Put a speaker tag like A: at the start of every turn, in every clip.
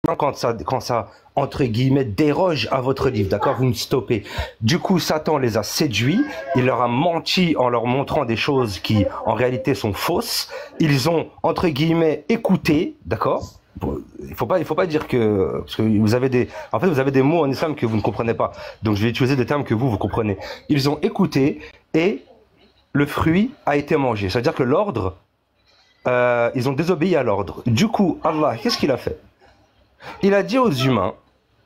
A: quand ça, entre guillemets, déroge à votre livre, d'accord? Vous me stoppez. Du coup, Satan les a séduits, il leur a menti en leur montrant des choses qui, en réalité, sont fausses. Ils ont, entre guillemets, écouté, d'accord? Il faut pas dire que, parce que vous avez en fait, vous avez des mots en islam que vous ne comprenez pas. Donc, je vais utiliser des termes que vous comprenez. Ils ont écouté et le fruit a été mangé. C'est-à-dire que l'ordre, ils ont désobéi à l'ordre. Du coup, Allah, qu'est-ce qu'il a fait? Il a dit aux humains,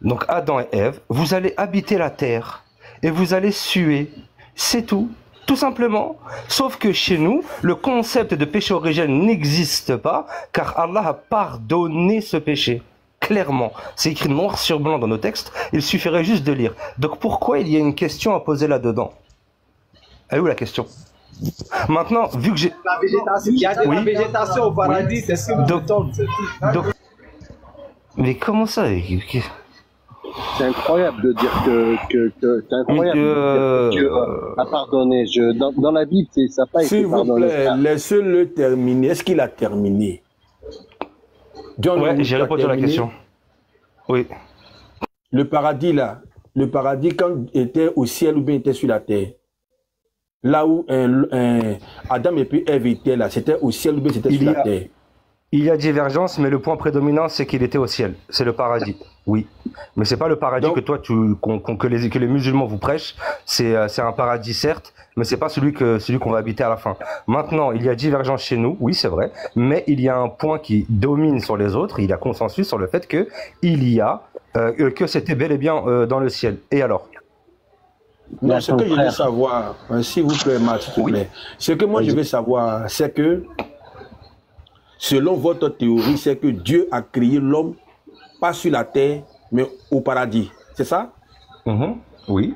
A: donc Adam et Ève, vous allez habiter la terre et vous allez suer. C'est tout, tout simplement. Sauf que chez nous, le concept de péché originel n'existe pas car Allah a pardonné ce péché. Clairement, c'est écrit noir sur blanc dans nos textes, il suffirait juste de lire. Donc pourquoi il y a une question à poser là-dedans? Elle est où la question? Maintenant, vu que j'ai...
B: La végétation, il y a de la végétation au paradis, c'est ce que vous
A: donc, mais comment ça?
C: C'est incroyable de dire que c'est incroyable de dire que Dieu a pardonné. Dans la Bible, ça n'a pas été pardonné.
D: S'il vous plaît, laissez-le terminer. Est-ce qu'il a terminé?
A: John, ouais, j'ai répondu à la question. Oui.
D: Le paradis, là, le paradis, quand il était au ciel ou bien il était sur la terre, là où Adam et puis Ève étaient là, c'était au ciel ou bien c'était sur la terre?
A: Il y a divergence, mais le point prédominant, c'est qu'il était au ciel. C'est le paradis, oui. Mais c'est pas le paradis que toi, que les musulmans vous prêchent. C'est un paradis, certes, mais c'est pas celui qu'on va habiter à la fin. Maintenant, il y a divergence chez nous, oui, c'est vrai, mais il y a un point qui domine sur les autres. Il y a consensus sur le fait que c'était bel et bien dans le ciel. Et alors?
D: Non, ce que je veux savoir, s'il vous plaît, Max, s'il vous plaît, ce que moi je veux savoir, c'est que selon votre théorie, c'est que Dieu a créé l'homme, pas sur la terre, mais au paradis. C'est ça?
A: Oui.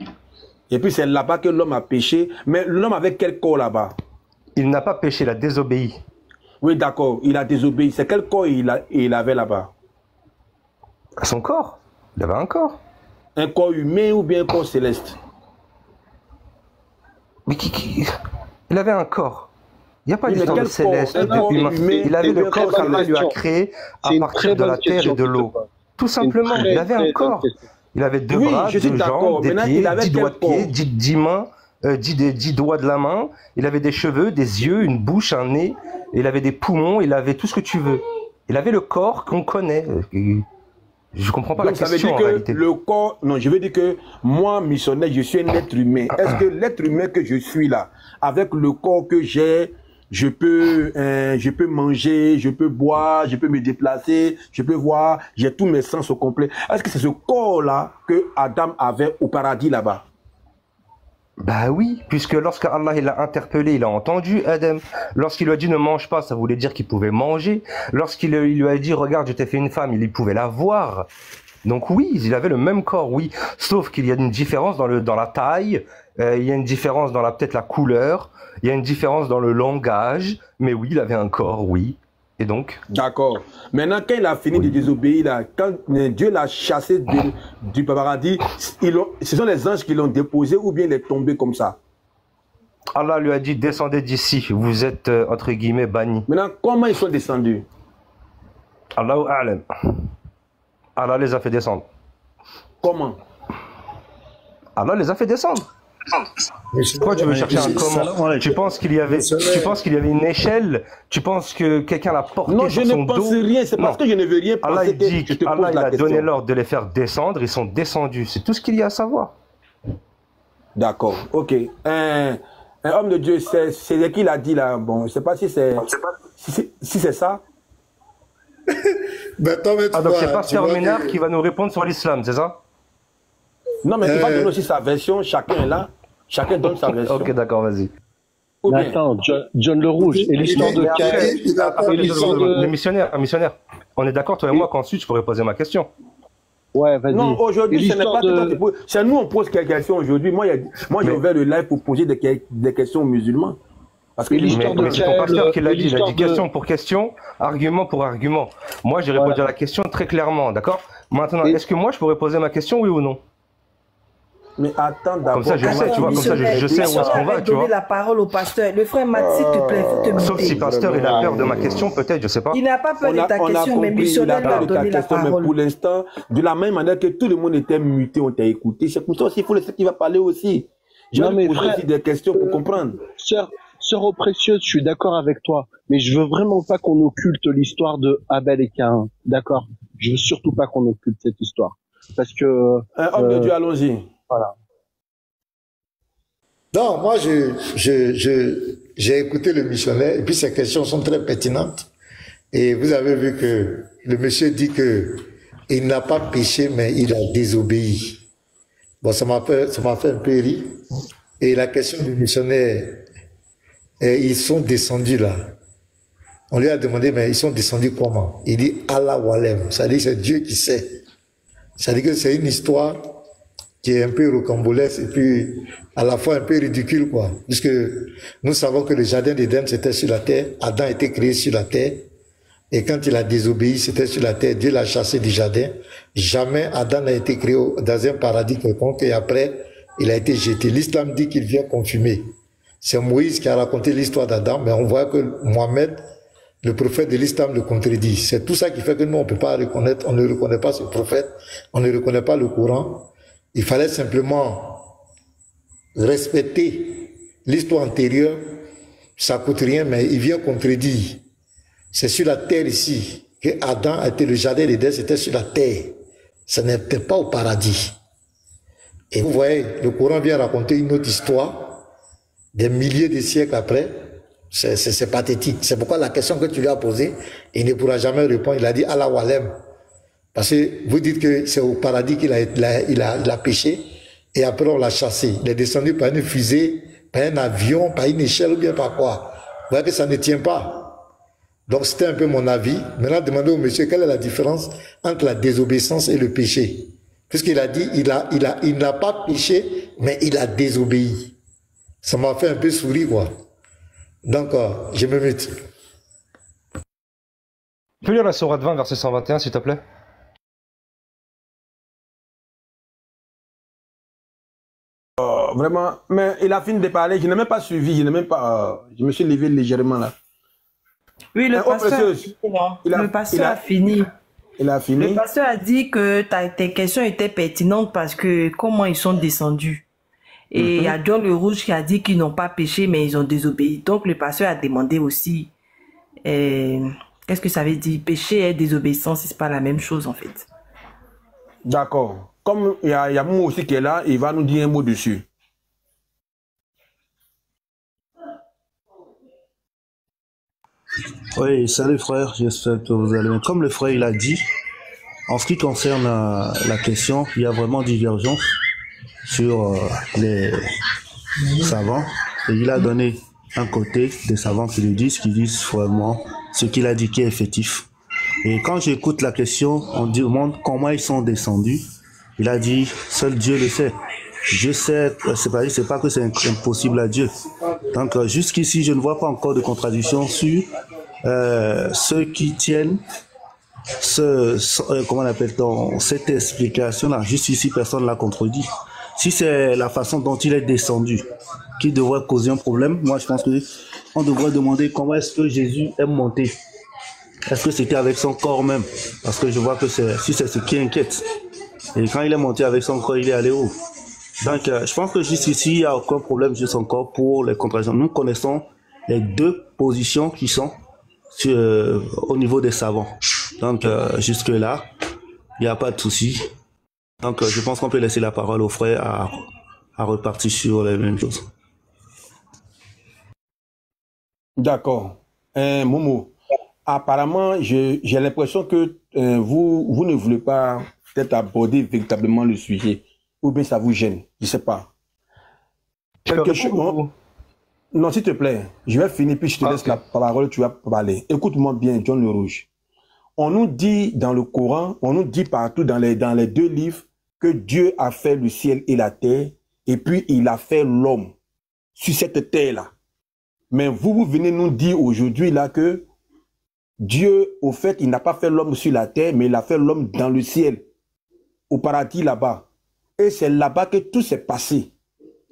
D: Et puis c'est là-bas que l'homme a péché. Mais l'homme avait quel corps là-bas?
A: Il n'a pas péché, il a désobéi.
D: Oui, d'accord, il a désobéi. C'est quel corps il avait là-bas?
A: Son corps. Il avait un corps.
D: Un corps humain ou bien un corps céleste?
A: Mais il avait un corps. Il n'y a pas d'histoire de céleste, de humain. Il avait le corps qu'Allah lui a créé à partir de la terre et de l'eau. Tout simplement, il avait un corps. Il avait deux bras, deux jambes, des pieds, 10 doigts de pied, 10 mains, 10 doigts de la main. Il avait des cheveux, des yeux, une bouche, un nez. Il avait des poumons, il avait tout ce que tu veux. Il avait le corps qu'on connaît. Je comprends pas la question.
D: Ça veut dire que le corps... Non, je veux dire que moi, missionnaire, je suis un être humain. Est-ce que l'être humain que je suis là, avec le corps que j'ai, je peux manger, je peux boire, je peux me déplacer, je peux voir, j'ai tous mes sens au complet. Est-ce que c'est ce corps-là que Adam avait au paradis là-bas?
A: Bah oui, puisque lorsque Allah il l'a interpellé, il a entendu Adam. Lorsqu'il lui a dit ne mange pas, ça voulait dire qu'il pouvait manger. Lorsqu'il lui a dit regarde, je t'ai fait une femme, il pouvait la voir. Donc oui, il avait le même corps, oui. Sauf qu'il y a une différence dans la taille, il y a une différence dans peut-être la couleur, il y a une différence dans le langage, mais oui, il avait un corps, oui. Et donc?
D: D'accord. Maintenant, quand il a fini de désobéir, là, quand Dieu l'a chassé du paradis, ce sont les anges qui l'ont déposé ou bien il est tombé comme ça?
A: Allah lui a dit, descendez d'ici, vous êtes, entre guillemets, bannis.
D: Maintenant, comment ils sont descendus?
A: Allahu a'lam. Allah les a fait descendre.
D: Comment?
A: Allah les a fait descendre. Pourquoi tu veux chercher un comment? Tu penses qu'il y avait une échelle? Tu penses que quelqu'un l'a porté sur son dos?
D: Non, je ne pense rien, c'est parce que je ne veux rien penser.
A: Allah dit qu'Allah a donné l'ordre de les faire descendre, ils sont descendus. C'est tout ce qu'il y a à savoir.
D: D'accord, ok. Un homme de Dieu, c'est qui l'a dit là? Bon, je ne sais pas si c'est ça.
A: Donc c'est Pasteur Ménard qui va nous répondre sur l'islam, c'est ça?
D: Non, mais il va donner aussi sa version, chacun est là. Chacun donne sa version.
A: Ok, d'accord, vas-y.
C: Mais attends, John le Rouge, et l'histoire de
A: Le missionnaire, on est d'accord, toi et moi, qu'ensuite je pourrais poser ma question.
C: Ouais, vas-y.
D: Non, aujourd'hui, ce n'est pas toi qui poses. C'est nous, on pose quelques questions aujourd'hui. Moi, j'ai ouvert le live pour poser des questions aux musulmans.
C: Parce que l'histoire de
A: c'est ton pasteur qui l'a dit. Il a dit question pour question, argument pour argument. Moi, j'ai répondu à la question très clairement, d'accord? Maintenant, est-ce que moi, je pourrais poser ma question, oui ou non?
D: Mais attends d'abord.
A: Comme ça, je sais, tu vois, comme ça, je sais où est-ce qu'on va, tu vois.
E: La parole au pasteur. Le frère Matt, s'il te plaît, faut te muter.
A: Sauf si pasteur, il a peur de ma question, peut-être, je sais pas.
E: Il n'a pas peur de ta question, mais missionnaire lui a donné la parole.
D: Mais pour l'instant, de la même manière que tout le monde était muté, on t'a écouté. C'est pour ça aussi, il faut laisser qu'il va parler aussi. Je vais poser aussi des questions pour comprendre.
C: Sœur précieuse, je suis d'accord avec toi, mais je veux vraiment pas qu'on occulte l'histoire de Abel et Caïn. D'accord? Je veux surtout pas qu'on occulte cette histoire. Parce que...
D: homme de Dieu, allons-y.
C: Voilà.
F: Non, moi, j'ai écouté le missionnaire, et puis ces questions sont très pertinentes. Et vous avez vu que le monsieur dit que il n'a pas péché, mais il a désobéi. Bon, ça m'a fait un peu rire. Et la question du missionnaire, ils sont descendus là. On lui a demandé, mais ils sont descendus comment? Il dit Allah Walem. Ça dit que c'est Dieu qui sait. Ça dit que c'est une histoire qui est un peu rocambolesque et puis à la fois un peu ridicule, quoi. Puisque nous savons que le jardin d'Éden, c'était sur la terre. Adam était créé sur la terre. Et quand il a désobéi, c'était sur la terre. Dieu l'a chassé du jardin. Jamais Adam n'a été créé dans un paradis quelconque et après, il a été jeté. L'islam dit qu'il vient confumer. C'est Moïse qui a raconté l'histoire d'Adam, mais on voit que Mohamed, le prophète de l'islam, le contredit. C'est tout ça qui fait que nous, on peut pas reconnaître, on ne reconnaît pas ce prophète, on ne reconnaît pas le Coran. Il fallait simplement respecter l'histoire antérieure. Ça coûte rien, mais il vient contredire. C'est sur la terre ici que Adam a été le jardin d'Éden, c'était sur la terre. Ça n'était pas au paradis. Et vous voyez, le Coran vient raconter une autre histoire, des milliers de siècles après. C'est pathétique. C'est pourquoi la question que tu lui as posée, il ne pourra jamais répondre. Il a dit Allah Walem. Parce que vous dites que c'est au paradis qu'il a péché, et après on l'a chassé. Il est descendu par une fusée, par un avion, par une échelle ou bien par quoi. Vous voyez que ça ne tient pas. Donc c'était un peu mon avis. Maintenant, demandez au monsieur quelle est la différence entre la désobéissance et le péché. Puisqu'il a dit, il n'a pas péché, mais il a désobéi. Ça m'a fait un peu sourire, quoi. Donc, je me mute.
A: Tu peux lire la Sourate 20, verset 121, s'il te plaît?
D: Vraiment, mais il a fini de parler, je n'ai même pas suivi, je n'ai même pas... je me suis levé légèrement là.
E: Oui, le pasteur a fini.
D: Il a fini.
E: Le pasteur a dit que tes questions étaient pertinentes parce que comment ils sont descendus. Et il y a John le Rouge qui a dit qu'ils n'ont pas péché, mais ils ont désobéi. Donc le pasteur a demandé aussi, qu'est-ce que ça veut dire? Péché et désobéissance, c'est pas la même chose en fait.
D: D'accord. Comme il y a moi aussi qui est là, il va nous dire un mot dessus.
G: Oui, salut frère, j'espère que vous allez bien. Comme le frère il a dit, en ce qui concerne la question, il y a vraiment divergence sur les savants. Et il a donné un côté des savants qui disent vraiment ce qu'il a dit qui est effectif. Et quand j'écoute la question, on demande comment ils sont descendus. Il a dit, seul Dieu le sait. Je sais, c'est pas que c'est impossible à Dieu. Donc jusqu'ici, je ne vois pas encore de contradiction sur ceux qui tiennent comment on appelle-t-on, cette explication-là. Juste ici, personne ne l'a contredit. Si c'est la façon dont il est descendu qui devrait causer un problème, moi je pense que on devrait demander comment est-ce que Jésus est monté. Est-ce que c'était avec son corps même? Parce que je vois que si c'est ce qui inquiète. Et quand il est monté avec son corps, il est allé où? Donc, je pense que juste ici, il n'y a aucun problème juste encore pour les contradictions. Nous connaissons les deux positions qui sont au niveau des savants. Donc, jusque-là, il n'y a pas de souci. Donc, je pense qu'on peut laisser la parole aux frères à repartir sur les mêmes choses.
D: D'accord. Momo, apparemment, j'ai l'impression que vous ne voulez pas peut-être aborder véritablement le sujet. Ou bien ça vous gêne, je ne sais pas. Quelque chose. Non, s'il te plaît, je vais finir, puis je te laisse la parole, tu vas parler. Écoute-moi bien, John le Rouge. On nous dit dans le Coran, on nous dit partout dans les deux livres que Dieu a fait le ciel et la terre, et puis il a fait l'homme sur cette terre-là. Mais vous venez nous dire aujourd'hui là que Dieu, au fait, il n'a pas fait l'homme sur la terre, mais il a fait l'homme dans le ciel, au paradis là-bas. Et c'est là-bas que tout s'est passé.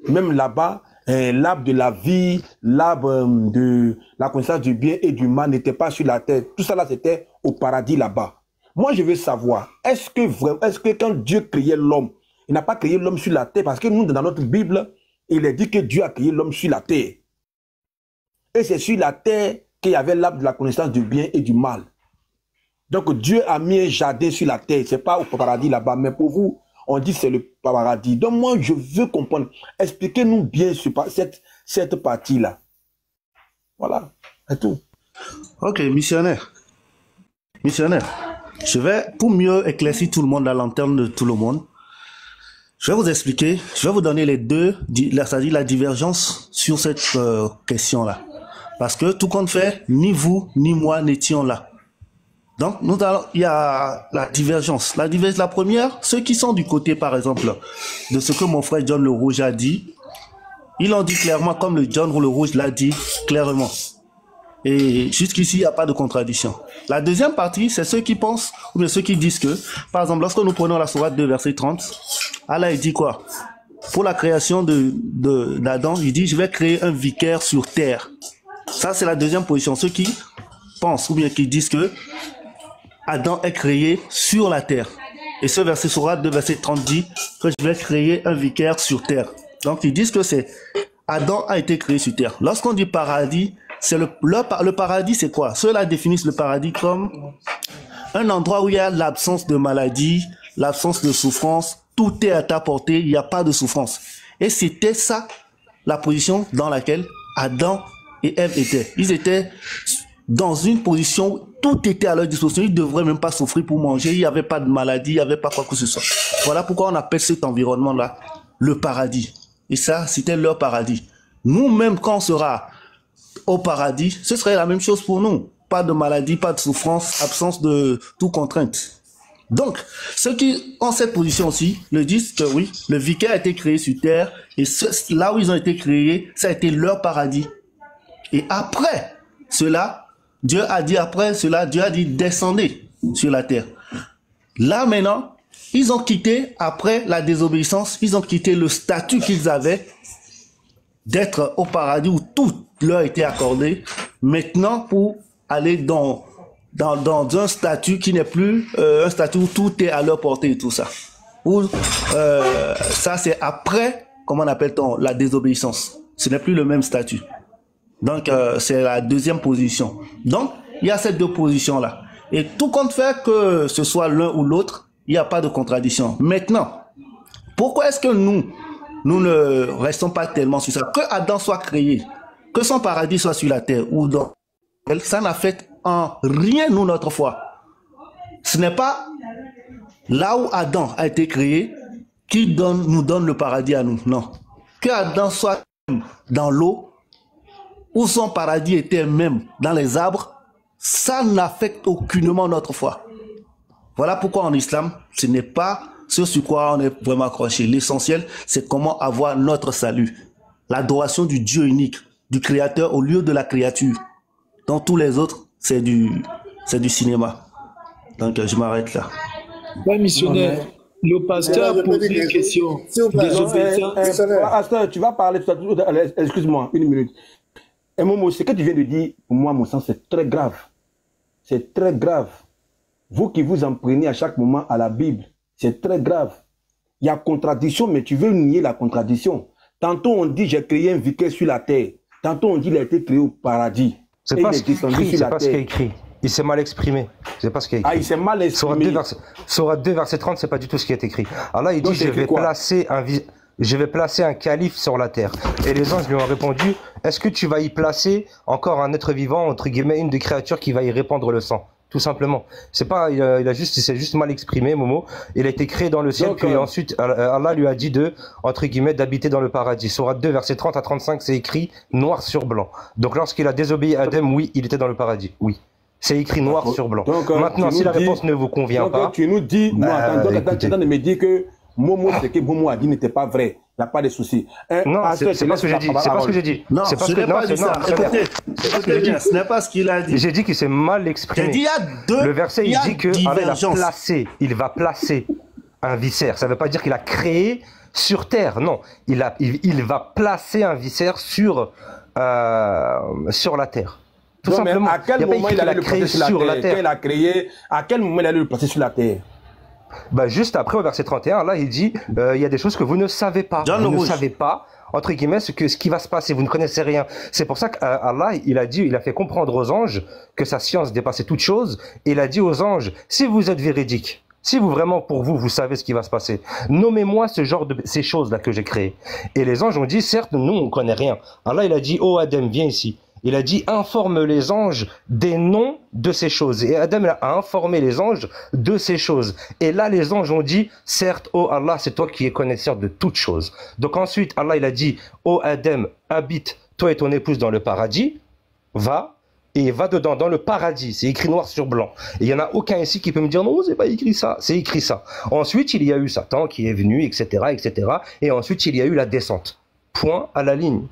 D: Même là-bas, l'arbre de la vie, l'arbre de la connaissance du bien et du mal n'était pas sur la terre. Tout ça là, c'était au paradis là-bas. Moi, je veux savoir, est-ce que quand Dieu créait l'homme, il n'a pas créé l'homme sur la terre? Parce que nous, dans notre Bible, il est dit que Dieu a créé l'homme sur la terre. Et c'est sur la terre qu'il y avait l'arbre de la connaissance du bien et du mal. Donc Dieu a mis un jardin sur la terre. C'est pas au paradis là-bas, mais pour vous, on dit que c'est le paradis. Donc moi, je veux comprendre. Expliquez-nous bien cette partie-là. Voilà, c'est tout.
G: Ok, missionnaire. Missionnaire, je vais, pour mieux éclaircir tout le monde, la lanterne de tout le monde, je vais vous expliquer, je vais vous donner les deux, c'est-à-dire la divergence sur cette question-là. Parce que tout compte fait, ni vous, ni moi n'étions là. Donc, il y a la divergence. La première, ceux qui sont du côté, par exemple, de ce que mon frère John le Rouge a dit, ils l'ont dit clairement comme le John le Rouge l'a dit clairement. Et jusqu'ici, il n'y a pas de contradiction. La deuxième partie, c'est ceux qui pensent, ou bien ceux qui disent que, par exemple, lorsque nous prenons la sourate 2, verset 30, Allah, il dit quoi? Pour la création d'Adam, il dit, je vais créer un vicaire sur terre. Ça, c'est la deuxième position. Ceux qui pensent, ou bien qui disent que Adam est créé sur la terre. Et ce verset sourate 2, verset 30 dit que je vais créer un vicaire sur terre. Donc, ils disent que c'est Adam a été créé sur terre. Lorsqu'on dit paradis, c'est le paradis, c'est quoi? Ceux-là définissent le paradis comme un endroit où il y a l'absence de maladie, l'absence de souffrance, tout est à ta portée, il n'y a pas de souffrance. Et c'était ça, la position dans laquelle Adam et Ève étaient. Ils étaient dans une position, tout était à leur disposition, ils ne devraient même pas souffrir pour manger, il n'y avait pas de maladie, il n'y avait pas quoi que ce soit. Voilà pourquoi on appelle cet environnement-là le paradis. Et ça, c'était leur paradis. Nous-mêmes, quand on sera au paradis, ce serait la même chose pour nous. Pas de maladie, pas de souffrance, absence de toute contrainte. Donc, ceux qui ont cette position aussi le disent que oui, le vicaire a été créé sur terre et là où ils ont été créés, ça a été leur paradis. Et après cela, Dieu a dit descendez sur la terre. Là maintenant, ils ont quitté, après la désobéissance, ils ont quitté le statut qu'ils avaient d'être au paradis où tout leur était accordé, maintenant pour aller dans un statut qui n'est plus un statut où tout est à leur portée et tout ça. Ça c'est après, comment on appelle-t-on, la désobéissance. Ce n'est plus le même statut. Donc c'est la deuxième position. Donc il y a ces deux positions-là. Et tout compte fait que ce soit l'un ou l'autre, il n'y a pas de contradiction. Maintenant, pourquoi est-ce que nous ne restons pas tellement sur ça? Que Adam soit créé, que son paradis soit sur la terre ou dans elle, ça n'a fait en rien nous notre foi. Ce n'est pas là où Adam a été créé qui nous donne le paradis à nous. Non. Que Adam soit dans l'eau, où son paradis était même dans les arbres, ça n'affecte aucunement notre foi. Voilà pourquoi en islam, ce n'est pas ce sur quoi on est vraiment accroché. L'essentiel, c'est comment avoir notre salut. L'adoration du Dieu unique, du Créateur au lieu de la créature. Dans tous les autres, c'est du cinéma. Donc, je m'arrête là.
H: Ouais, missionnaire, le pasteur a posé une question.
D: Pasteur, tu vas parler, excuse-moi, une minute. Et Momo, ce que tu viens de dire, pour moi, à mon sens, c'est très grave. C'est très grave. Vous qui vous en prenez à chaque moment à la Bible, c'est très grave. Il y a contradiction, mais tu veux nier la contradiction. Tantôt on dit j'ai créé un vicaire sur la terre. Tantôt on dit il a été créé au paradis.
A: C'est pas ce qu'il a écrit. Il s'est mal exprimé. C'est pas ce qu'il a écrit.
D: Ah, il s'est mal exprimé.
A: Sourate 2, verset 30, c'est pas du tout ce qui est écrit. Allah, il dit je vais placer un calife sur la terre. Et les anges lui ont répondu, est-ce que tu vas y placer encore un être vivant, entre guillemets, une des créatures qui va y répandre le sang? Tout simplement. C'est pas, il s'est juste mal exprimé, Momo. Il a été créé dans le ciel, puis ensuite, Allah lui a dit entre guillemets, d'habiter dans le paradis. Sourate 2, verset 30 à 35, c'est écrit noir sur blanc. Donc lorsqu'il a désobéi à Adam, oui, il était dans le paradis. Oui. C'est écrit noir sur blanc. Donc, maintenant, si la réponse ne vous convient pas.
D: Tu nous dis, tu es en train de me dire que Momo, ce que Momo a dit n'était pas vrai. Il n'y a pas de souci.
A: Non, c'est pas ce que j'ai dit. C'est pas ce que j'ai dit.
G: Non, ce n'est pas ça. Écoutez, ce n'est pas ce qu'il a dit.
A: J'ai dit qu'il s'est mal exprimé.
G: J'ai dit, il y a deux.
A: Le verset, il dit que il va placer un viscère. Ça ne veut pas dire qu'il a créé sur terre, non. Il va placer un viscère sur la terre. Tout
D: non,
A: simplement.
D: Mais à quel moment il allait le placer sur la terre? Quand il a créé, à quel moment il allait le placer sur la terre?
A: Bah, juste après, au verset 31, là, il dit, il y a des choses que vous ne savez pas. Vous ne savez pas, entre guillemets, ce qui va se passer. Vous ne connaissez rien. C'est pour ça qu'Allah, il a fait comprendre aux anges que sa science dépassait toute chose. Et il a dit aux anges, si vous êtes véridiques, si vous vraiment, pour vous, vous savez ce qui va se passer, nommez-moi ces choses-là que j'ai créées. Et les anges ont dit, certes, nous, on ne connaît rien. Allah, il a dit, oh Adam, viens ici. Il a dit, informe les anges des noms de ces choses. Et Adam a informé les anges de ces choses. Et là, les anges ont dit, certes, oh Allah, c'est toi qui es connaisseur de toutes choses. Donc ensuite, Allah, il a dit, oh Adam, habite, toi et ton épouse dans le paradis, va. Et va dedans, dans le paradis. C'est écrit noir sur blanc. Et il n'y en a aucun ici qui peut me dire non, c'est pas écrit ça. C'est écrit ça. Ensuite, il y a eu Satan qui est venu, etc., etc. Et ensuite, il y a eu la descente. Point à la ligne.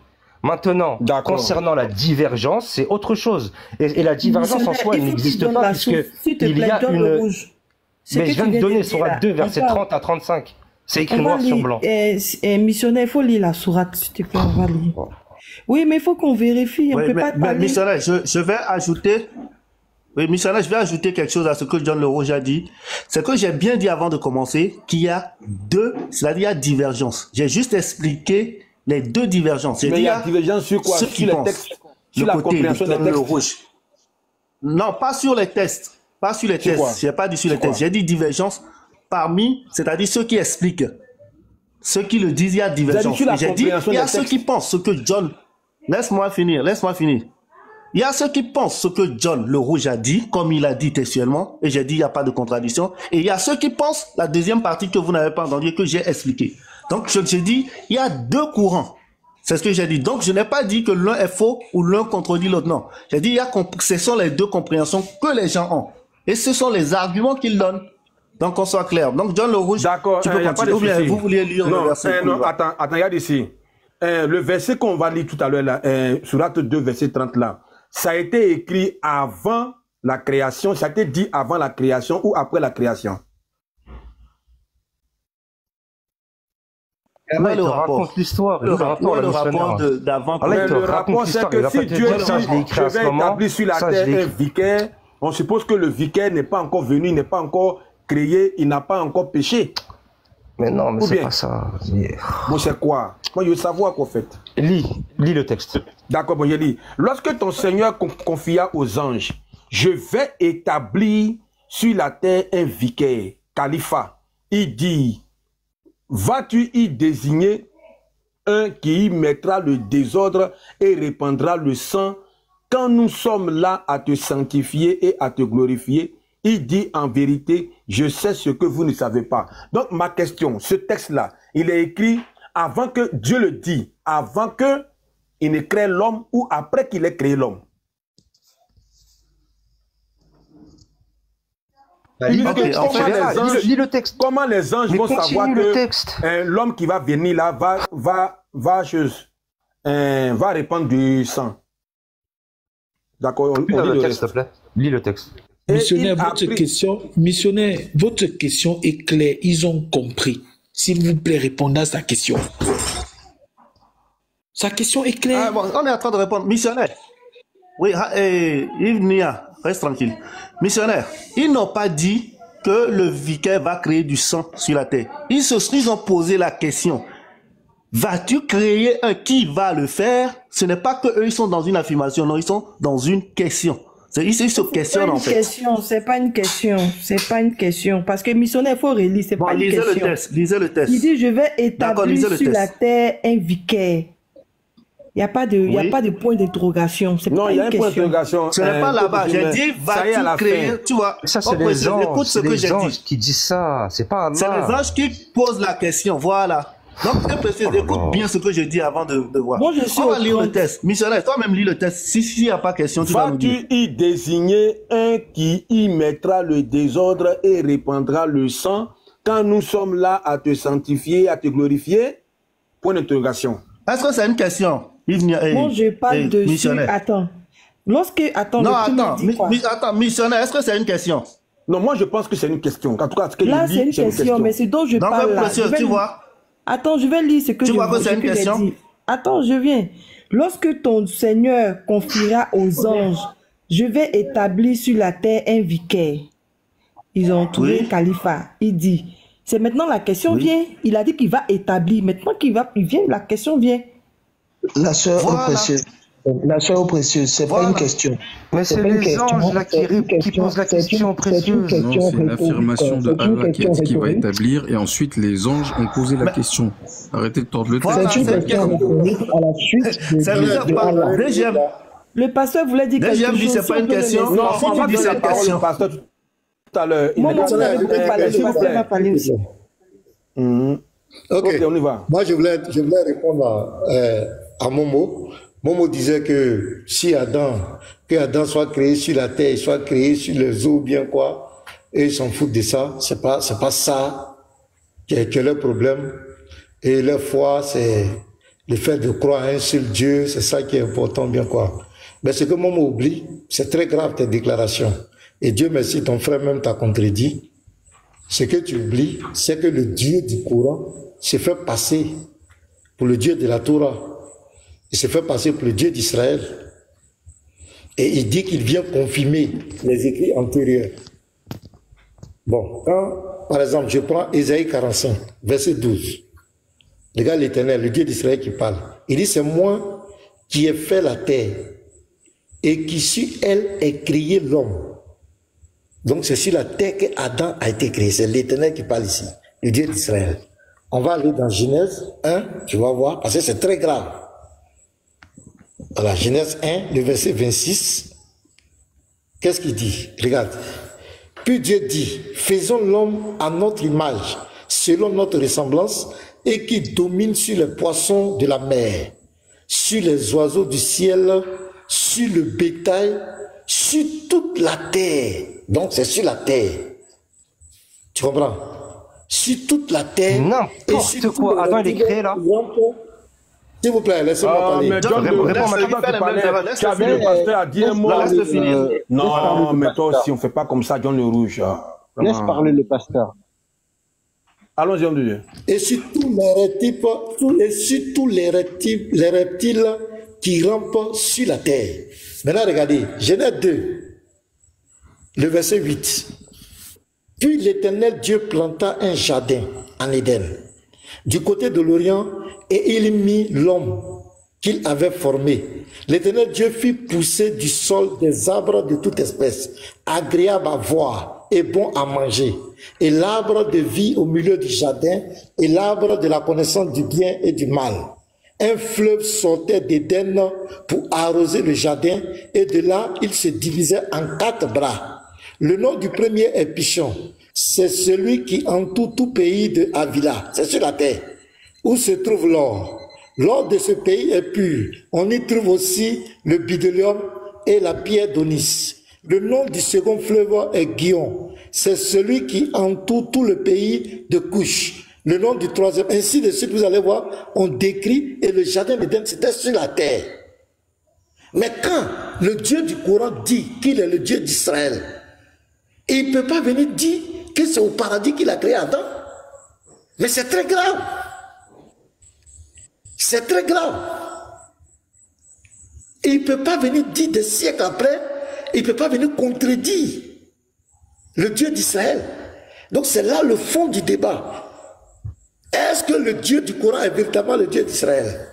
A: Maintenant, concernant la divergence, c'est autre chose. Et la divergence en soi, elle n'existe pas puisque il y a une... Mais je viens de donner Sourate 2, versets 30 à 35. C'est écrit noir sur blanc.
E: Missionnaire, il faut lire la Sourate, s'il te plaît, on va lire. Oui, mais il faut qu'on vérifie. On peut pas parler.
G: Missionnaire, je vais ajouter. Oui, missionnaire, je vais ajouter quelque chose à ce que John Le Rouge a dit. C'est que j'ai bien dit avant de commencer qu'il y a deux, c'est-à-dire il y a divergence. J'ai juste expliqué les deux divergences.
D: Mais il y a divergence sur quoi? Sur les textes, sur la compréhension des textes.
G: Non, pas sur les tests. Pas sur les tests. J'ai pas dit sur les tests. J'ai dit divergence parmi, c'est-à-dire ceux qui expliquent. Ceux qui le disent, il y a divergence. Et j'ai dit, il y a ceux qui pensent ce que John... Laisse-moi finir. Il y a ceux qui pensent ce que John Le Rouge a dit, comme il a dit textuellement, et j'ai dit, il n'y a pas de contradiction. Et il y a ceux qui pensent la deuxième partie que vous n'avez pas entendue et que j'ai expliquée. Donc, je dis, il y a deux courants. C'est ce que j'ai dit. Donc, je n'ai pas dit que l'un est faux ou l'un contredit l'autre. Non. J'ai dit, ce sont les deux compréhensions que les gens ont. Et ce sont les arguments qu'ils donnent. Donc, qu'on soit clair. Donc, John Le Rouge,
D: d'accord,
G: tu peux continuer. Ou bien, vous vouliez lire le verset.
D: Non, attends, regarde ici. Le verset qu'on va lire tout à l'heure, là, Sourate 2, verset 30 là, ça a été écrit avant la création, ça a été dit avant la création ou après la création?
A: Allah, il te raconte l'histoire.
G: Le rapport d'avant.
D: Le rapport, c'est que si Dieu dit, je vais établir sur la terre un vicaire, on suppose que le vicaire n'est pas encore venu, n'est pas encore créé, il n'a pas encore péché.
A: Mais non, mais c'est pas ça.
D: Bon, c'est quoi? Moi, je veux savoir quoi, en fait.
A: Lis le texte.
D: D'accord, bon, je lis. Lorsque ton Seigneur confia aux anges, je vais établir sur la terre un vicaire, califat, il dit, vas-tu y désigner un qui y mettra le désordre et répandra le sang quand nous sommes là à te sanctifier et à te glorifier? Il dit en vérité, je sais ce que vous ne savez pas. Donc ma question, ce texte-là, il est écrit avant que Dieu le dise, avant que il ne crée l'homme ou après qu'il ait créé l'homme.
A: Lis le texte.
D: Comment les anges vont savoir que l'homme qui va venir là va répandre du sang? D'accord,
A: lis le texte, s'il te plaît. Lis le texte.
H: Missionnaire, votre question est claire. Ils ont compris. S'il vous plaît, répondez à sa question. Sa question est claire.
G: Ah, bon, on est en train de répondre. Missionnaire. Oui, Yves Nia, reste tranquille. Missionnaire, ils n'ont pas dit que le vicaire va créer du sang sur la terre. Ils ont posé la question. Vas-tu créer un qui va le faire? Ce n'est pas que eux ils sont dans une affirmation, non, ils sont dans une question. Ils se questionnent en fait.
E: C'est pas une question. Parce que missionnaire, il faut relire, c'est pas une question.
G: Lisez le texte.
E: Il dit, je vais établir sur la terre un vicaire. Il n'y a pas de point d'interrogation.
D: Non, il y a un point d'interrogation.
G: Ce n'est pas là-bas. J'ai dit, vas-tu créer, tu vois.
A: Ça, c'est les anges qui disent ça. C'est pas Allah.
G: C'est les anges qui posent la question. Voilà. Donc, écoute bien ce que je dis avant de voir.
E: Moi,
G: on va lire le texte. Missionnaire, toi-même lis le texte. S'il n'y a pas question, tu vas nous dire.
D: Vas-tu y désigner un qui y mettra le désordre et répandra le sang quand nous sommes là à te sanctifier, à te glorifier? Point d'interrogation.
G: Est-ce que c'est une question?
E: Moi, je parle dessus. Attends. Attends,
G: missionnaire, est-ce que c'est une question?
D: Non, moi je pense que c'est une question. En tout cas, ce que
E: Là,
D: je
E: c'est
D: lis,
E: une
D: c'est une
E: question,
D: question.
E: mais c'est dont je
G: Donc,
E: parle là.
G: précieux, tu vois.
E: Attends, je vais lire ce que
G: Tu
E: je
G: vois que c'est une
E: ce que j'ai
G: question?
E: dit. Attends, je viens. Lorsque ton Seigneur confiera aux anges, je vais établir sur la terre un vicaire. Ils ont trouvé
G: Oui.
E: Khalifa. Il dit, c'est maintenant la question
G: Oui.
E: vient. Il a dit qu'il va établir. Maintenant il vient, la question vient.
I: La sœur
G: Voilà.
I: précieuse. La sœur précieuse, c'est pas
G: Voilà.
I: une question.
A: Mais c'est
I: pas une
A: les
I: question,
A: anges là
I: c'est une
A: qui posent la
I: c'est une-
A: question
I: c'est une
A: précieuse.
I: question
J: Non, c'est
I: rhétorique.
J: l'affirmation de
I: C'est une
J: Allah qui a
I: question
J: dit qu'il va
I: rhétorique.
J: établir et ensuite les anges ont posé la question. Arrêtez de tordre le texte.
G: Voilà,
I: C'est une
G: c'est
I: question
G: une
I: rhétorique à la suite de,
G: C'est
I: de,
G: bizarre,
I: de
G: pas.
I: Allah.
G: Deuxième.
E: Le pasteur voulait dire quelque
G: Deuxième dit,
E: chose.
G: c'est
E: si
G: pas
E: on
G: une
E: peut le
G: question.
E: laisser.
D: Non,
G: Si
D: on
G: tu
D: va
G: dis
D: donner
G: c'est
D: la
G: une
D: parole
G: question.
D: au pasteur tout à l'heure.
E: Moi,
D: Il
E: vous avez beaucoup parlé.
D: s'il
E: Le
D: vous
E: pasteur
D: plaît.
E: m'a parlé aussi.
D: Mhm.
F: Ok,
D: Ok, on y va.
F: moi je voulais répondre à Momo. Momo disait que si que Adam soit créé sur la terre, il soit créé sur les eaux, bien quoi, et ils s'en foutent de ça, c'est pas ça qui est le problème. Et leur foi, c'est le fait de croire à un seul Dieu, c'est ça qui est important, bien quoi. Mais ce que Momo oublie, c'est très grave tes déclarations. Et Dieu merci, ton frère même t'a contredit. Ce que tu oublies, c'est que le Dieu du Coran se fait passer pour le Dieu de la Torah. Il se fait passer pour le Dieu d'Israël. Et il dit qu'il vient confirmer les écrits antérieurs. Bon, quand, par exemple, je prends Ésaïe 45, verset 12. Regarde l'Éternel, le Dieu d'Israël qui parle. Il dit, c'est moi qui ai fait la terre et qui sur elle ai créé l'homme. Donc c'est sur la terre que Adam a été créé. C'est l'Éternel qui parle ici, le Dieu d'Israël. On va aller dans Genèse 1, tu vas voir, parce que c'est très grave. Voilà, Genèse 1, le verset 26. Qu'est-ce qu'il dit? Regarde. Puis Dieu dit, faisons l'homme à notre image, selon notre ressemblance, et qui domine sur les poissons de la mer, sur les oiseaux du ciel, sur le bétail, sur toute la terre. Donc c'est sur la terre. Tu comprends? Sur toute la terre.
A: N'importe quoi. Adam, il est créé là.
F: S'il vous plaît, laissez-moi parler.
D: Mais John, tu as vu le pasteur a dit un mot. Non, mais toi aussi, on ne fait pas comme ça, John le Rouge.
C: Laisse parler le pasteur.
D: Allons-y, on dit.
F: Et sur tous les reptiles qui rampent sur la terre. Maintenant, regardez, Genèse 2, le verset 8. Puis l'Éternel Dieu planta un jardin en Éden, du côté de l'Orient, et il mit l'homme qu'il avait formé. L'Éternel Dieu fit pousser du sol des arbres de toute espèce, agréables à voir et bons à manger, et l'arbre de vie au milieu du jardin, et l'arbre de la connaissance du bien et du mal. Un fleuve sortait d'Éden pour arroser le jardin, et de là il se divisait en 4 bras. Le nom du premier est Pichon. C'est celui qui entoure tout pays de Havila. C'est sur la terre où se trouve l'or. L'or de ce pays est pur. On y trouve aussi le bdellium et la pierre d'Onis. Le nom du second fleuve est Guion. C'est celui qui entoure tout le pays de Couche. Le nom du troisième, ainsi de suite, vous allez voir, on décrit, et le jardin d'Éden, c'était sur la terre. Mais quand le Dieu du Coran dit qu'il est le Dieu d'Israël, et il ne peut pas venir dire que c'est au paradis qu'il a créé Adam. Mais c'est très grave. C'est très grave. Et il ne peut pas venir dire des siècles après, il ne peut pas venir contredire le Dieu d'Israël. Donc c'est là le fond du débat. Est-ce que le Dieu du Coran est véritablement le Dieu d'Israël?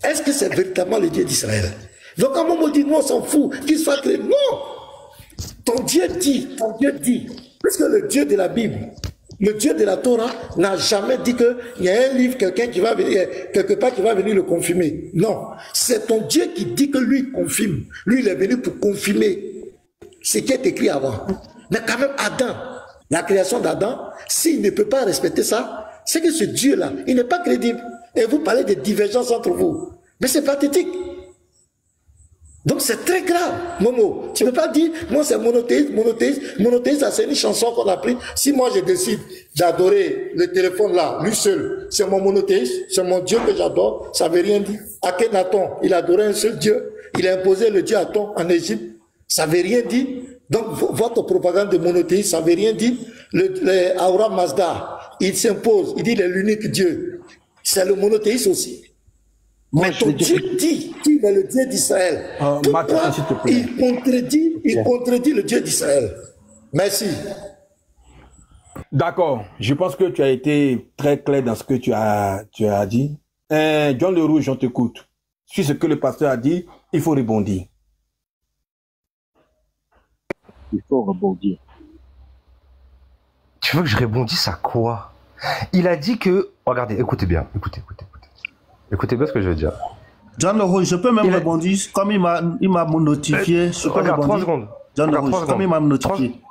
F: Est-ce que c'est véritablement le Dieu d'Israël? Donc à un moment dit, nous on s'en fout, qu'il soit créé. Non! Ton Dieu dit, puisque le Dieu de la Bible, le Dieu de la Torah n'a jamais dit qu'il y a un livre, quelqu'un qui va venir, quelque part qui va venir le confirmer. Non, c'est ton Dieu qui dit que lui confirme. Lui, il est venu pour confirmer ce qui est écrit avant. Mais quand même, Adam, la création d'Adam, s'il ne peut pas respecter ça, c'est que ce Dieu-là, il n'est pas crédible. Et vous parlez de divergences entre vous. Mais c'est pathétique. Donc c'est très grave, Momo. Tu ne peux pas dire, moi c'est monothéisme, c'est une chanson qu'on a pris. Si moi je décide d'adorer le téléphone là, lui seul, c'est mon monothéisme, c'est mon Dieu que j'adore, ça ne veut rien dire. Akhenaton, il adorait un seul Dieu, il a imposé le Dieu Aton en Égypte, ça ne veut rien dire. Donc, votre propagande de monothéisme, ça ne veut rien dire. Le Ahura Mazda, il s'impose, il dit il est l'unique Dieu. C'est le monothéisme aussi.
C: Moi,
F: mais ton Dieu dit qu'il est le Dieu d'Israël. Pourquoi il contredit le Dieu d'Israël? Merci.
D: D'accord. Je pense que tu as été très clair dans ce que tu as dit. John Le Rouge, on t'écoute. Sur ce que le pasteur a dit, il faut rebondir.
C: Il faut rebondir.
A: Tu veux que je rebondisse à quoi? Il a dit que... Regardez, écoutez bien, écoutez bien ce que je veux dire.
G: John Le Rouge, je peux même rebondir, comme il m'a notifié.
A: Regarde, 3 secondes.
G: John Le Rouge, comme il m'a notifié.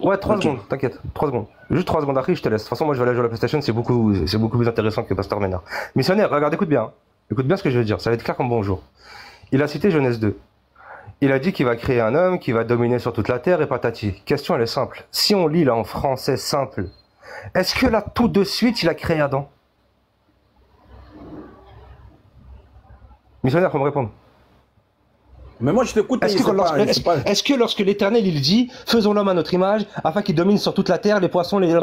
A: Ouais, 3 secondes, t'inquiète, 3 secondes. Juste 3 secondes après, je te laisse. De toute façon, moi, je vais aller jouer à la PlayStation, c'est beaucoup plus intéressant que Pasteur Ménard. Missionnaire, regarde, écoute bien. Écoute bien ce que je veux dire, ça va être clair comme bonjour. Il a cité Genèse 2. Il a dit qu'il va créer un homme qui va dominer sur toute la terre et patati. Question, elle est simple. Si on lit là en français simple, est-ce que là, tout de suite, il a créé Adam? Missionnaire, faut me répondre.
D: Mais moi, je t'écoute.
A: Est-ce que lorsque l'Éternel, il dit, faisons l'homme à notre image, afin qu'il domine sur toute la terre, les poissons, les...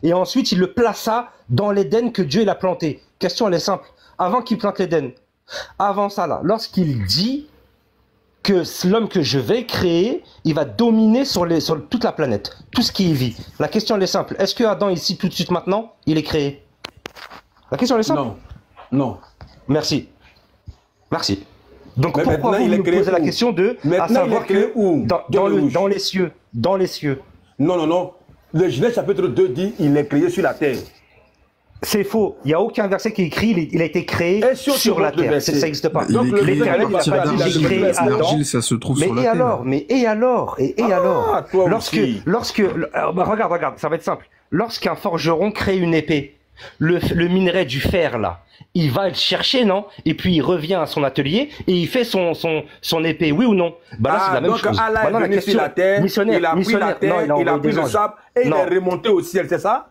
A: Et ensuite, il le plaça dans l'Éden que Dieu l'a planté. Question, elle est simple. Avant qu'il plante l'Éden, avant ça là, lorsqu'il dit que l'homme que je vais créer, il va dominer sur toute la planète, tout ce qui y vit. La question, elle est simple. Est-ce que Adam, ici, tout de suite, maintenant, il est créé? La question, elle est simple.
D: Non. Non.
A: Merci. Merci. Donc
D: mais
A: pourquoi vous nous posez la question de à savoir que dans les cieux, dans les cieux.
D: Non. Le Genèse chapitre 2 dit il est créé sur la terre.
A: C'est faux. Il n'y a aucun verset qui est écrit il a été créé sur la terre. Ça n'existe pas.
J: Donc l'Éternel il a pas dit il est créé Adam. Ça se trouve sur la terre.
A: Et alors lorsque regarde, ça va être simple. Lorsqu'un forgeron crée une épée, le minerai du fer là, il va le chercher, non? Et puis il revient à son atelier et il fait son épée, oui ou non? Bah là, c'est la même chose.
D: Donc Allah est venu sur la terre, il a pris la terre, il a pris le sable et il est remonté au ciel, c'est ça?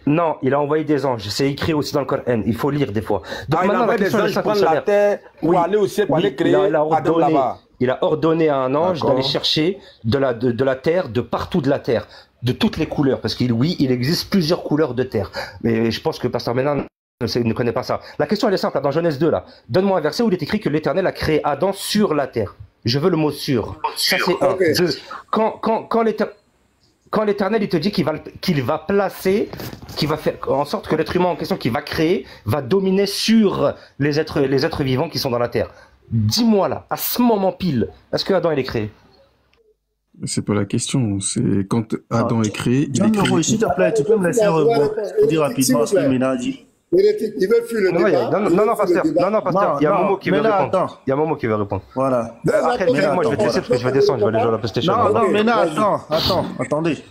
A: Non, il a envoyé des anges. C'est écrit aussi dans le Coran. Il faut lire des fois.
D: Donc il a envoyé des anges prendre la terre pour aller au ciel, pour aller créer Adam là-bas.
A: Il a ordonné à un ange d'aller chercher de la terre, de partout de la terre, de toutes les couleurs, parce qu'il existe plusieurs couleurs de terre. Mais je pense que Pasteur Ménard ne connaît pas ça. La question elle est simple, là, dans Genèse 2 là. Donne-moi un verset où il est écrit que l'Éternel a créé Adam sur la terre. Je veux le mot sur. Ça c'est un. Quand l'Éternel il te dit qu'il va placer, qu'il va faire en sorte que l'être humain en question qu'il va créer va dominer sur les êtres vivants qui sont dans la terre. Dis-moi là, à ce moment pile, est-ce que Adam il est créé?
J: C'est pas la question, c'est quand Adam est créé, il est créé.
G: S'il te plaît, tu peux me laisser dire rapidement ce que Ménard dit.
F: Il veut fuir le débat.
A: Non, pasteur, il y a Momo qui veut répondre. Il y a Momo qui veut répondre.
G: Voilà.
A: Après, moi je vais te laisser parce que je vais descendre, je vais aller jouer à la PlayStation.
G: Non, Ménard, attendez.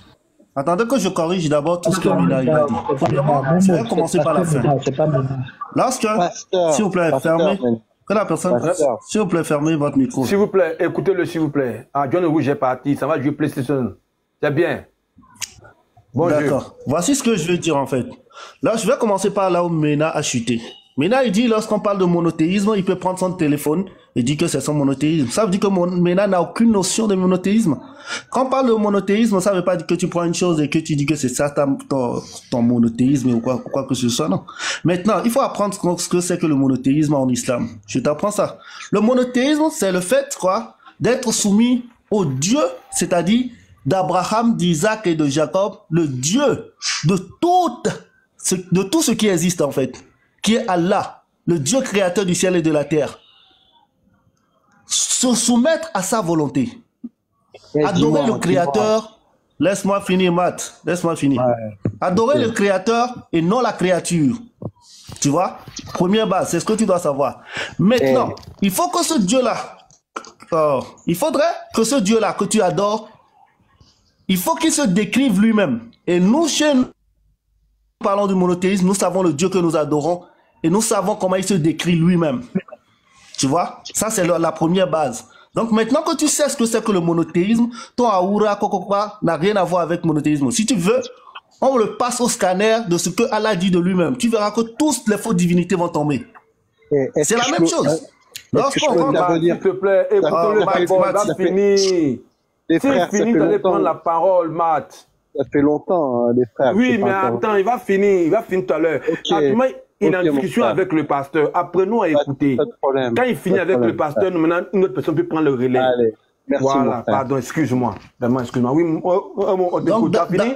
G: Attendez que je corrige d'abord tout ce que Ménard a dit. Premièrement, je vais commencer par la fin. Lorsque, s'il vous plaît, fermez. Que la personne, s'il vous plaît, fermez votre micro.
D: S'il vous plaît, écoutez-le, s'il vous plaît. Ah, John Rouge est parti, ça va jouer PlayStation. C'est bien.
G: Bon, d'accord. Voici ce que je veux dire en fait. Là, je vais commencer par là où Ménard a chuté. Ménard, il dit, lorsqu'on parle de monothéisme, il peut prendre son téléphone et dire que c'est son monothéisme. Ça veut dire que Ménard n'a aucune notion de monothéisme. Quand on parle de monothéisme, ça veut pas dire que tu prends une chose et que tu dis que c'est ça ton monothéisme ou quoi que ce soit, non. Maintenant, il faut apprendre ce que c'est que le monothéisme en islam. Je t'apprends ça. Le monothéisme, c'est le fait, d'être soumis au Dieu, c'est-à-dire d'Abraham, d'Isaac et de Jacob, le Dieu de tout ce qui existe en fait, qui est Allah, le Dieu créateur du ciel et de la terre. Se soumettre à sa volonté. Adorer le créateur. Laisse-moi finir, Matt. Laisse-moi finir. Ouais. Adorer le créateur et non la créature. Tu vois? Première base, c'est ce que tu dois savoir. Maintenant, il faut que ce Dieu-là, il faudrait que ce Dieu-là que tu adores, il faut qu'il se décrive lui-même. Et nous, chez nous parlons du monothéisme, nous savons le Dieu que nous adorons et nous savons comment il se décrit lui-même. Tu vois? Ça, c'est la première base. Donc, maintenant que tu sais ce que c'est que le monothéisme, ton Ahura Kokokwa n'a rien à voir avec le monothéisme. Si tu veux, on le passe au scanner de ce que Allah dit de lui-même. Tu verras que toutes les fausses divinités vont tomber. C'est la même chose.
D: S'il te plaît, écoute-le, c'est fini.
C: Les
D: C'est
C: frères, ça
D: fini
C: fait
D: d'aller prendre
C: longtemps.
D: la parole, Matt.
C: Ça fait longtemps, hein, les frères.
D: Oui,
C: c'est
D: mais
C: pas encore.
D: attends, il va finir tout à l'heure. Actuellement, il a
C: Ok,
D: une
C: mon
D: discussion
C: frère.
D: avec le pasteur. Apprenons à écouter.
C: Pas de problème.
D: Quand il finit
C: Pas de
D: avec le
C: problème,
D: pasteur, nous, maintenant, une autre personne peut prendre le relais.
C: Allez, merci, mon
D: Voilà,
C: frère.
D: pardon, excuse-moi. Vraiment, excuse-moi. Oui, on t'écoute. T'as fini?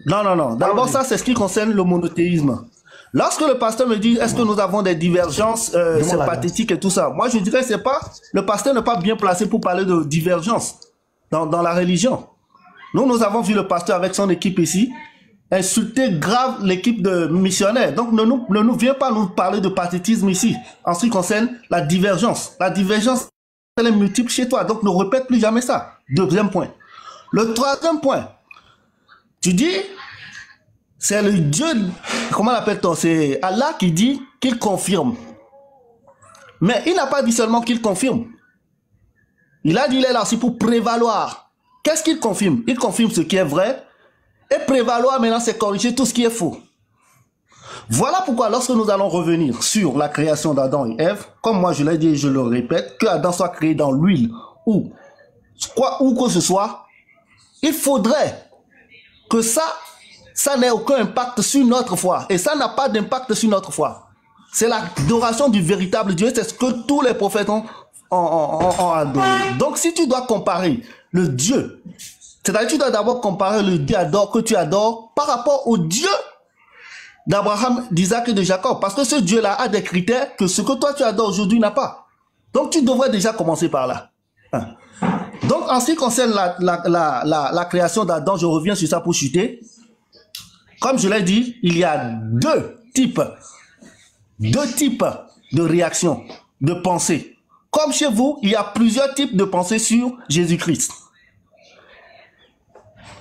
G: Non. D'abord, ça, c'est ce qui concerne le monothéisme. Lorsque le pasteur me dit, est-ce que nous avons des divergences, c'est pathétique et tout ça. Moi, je dirais, c'est pas, le pasteur n'est pas bien placé pour parler de divergence dans la religion. Nous avons vu le pasteur avec son équipe ici insulter grave l'équipe de missionnaires. Donc, ne nous viens pas nous parler de pathétisme ici, en ce qui concerne la divergence. La divergence, elle est multiple chez toi. Donc, ne répète plus jamais ça. Deuxième point. Le troisième point, tu dis, c'est le Dieu, comment l'appelle-t-on? C'est Allah qui dit qu'il confirme. Mais il n'a pas dit seulement qu'il confirme. Il a dit, il est là aussi pour prévaloir. Qu'est-ce qu'il confirme? Il confirme ce qui est vrai. Et prévaloir maintenant, c'est corriger tout ce qui est faux. Voilà pourquoi lorsque nous allons revenir sur la création d'Adam et Ève, comme moi je l'ai dit et je le répète, que Adam soit créé dans l'huile ou quoi ou que ce soit, il faudrait que ça n'ait aucun impact sur notre foi. Et ça n'a pas d'impact sur notre foi. C'est l'adoration du véritable Dieu, c'est ce que tous les prophètes ont adoré. Donc si tu dois comparer le Dieu, c'est-à-dire tu dois d'abord comparer le Dieu que tu adores par rapport au Dieu d'Abraham, d'Isaac et de Jacob. Parce que ce Dieu-là a des critères que ce que toi tu adores aujourd'hui n'a pas. Donc tu devrais déjà commencer par là. Donc en ce qui concerne la création d'Adam, je reviens sur ça pour chuter. Comme je l'ai dit, il y a deux types de réactions, de pensées. Comme chez vous, il y a plusieurs types de pensées sur Jésus-Christ.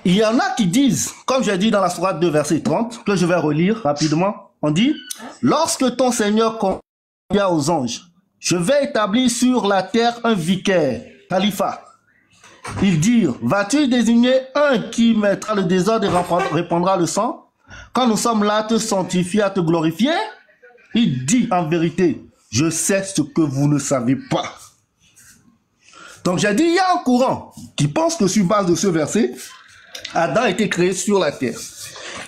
G: Il y en a qui disent, comme j'ai dit dans la sourate 2, verset 30, que je vais relire rapidement, on dit, lorsque ton Seigneur confia aux anges, je vais établir sur la terre un vicaire, califat. Ils dirent, vas-tu désigner un qui mettra le désordre et répandra le sang? Quand nous sommes là à te sanctifier, à te glorifier, il dit en vérité, je sais ce que vous ne savez pas. Donc j'ai dit, il y a un courant qui pense que sur base de ce verset, Adam a été créé sur la terre.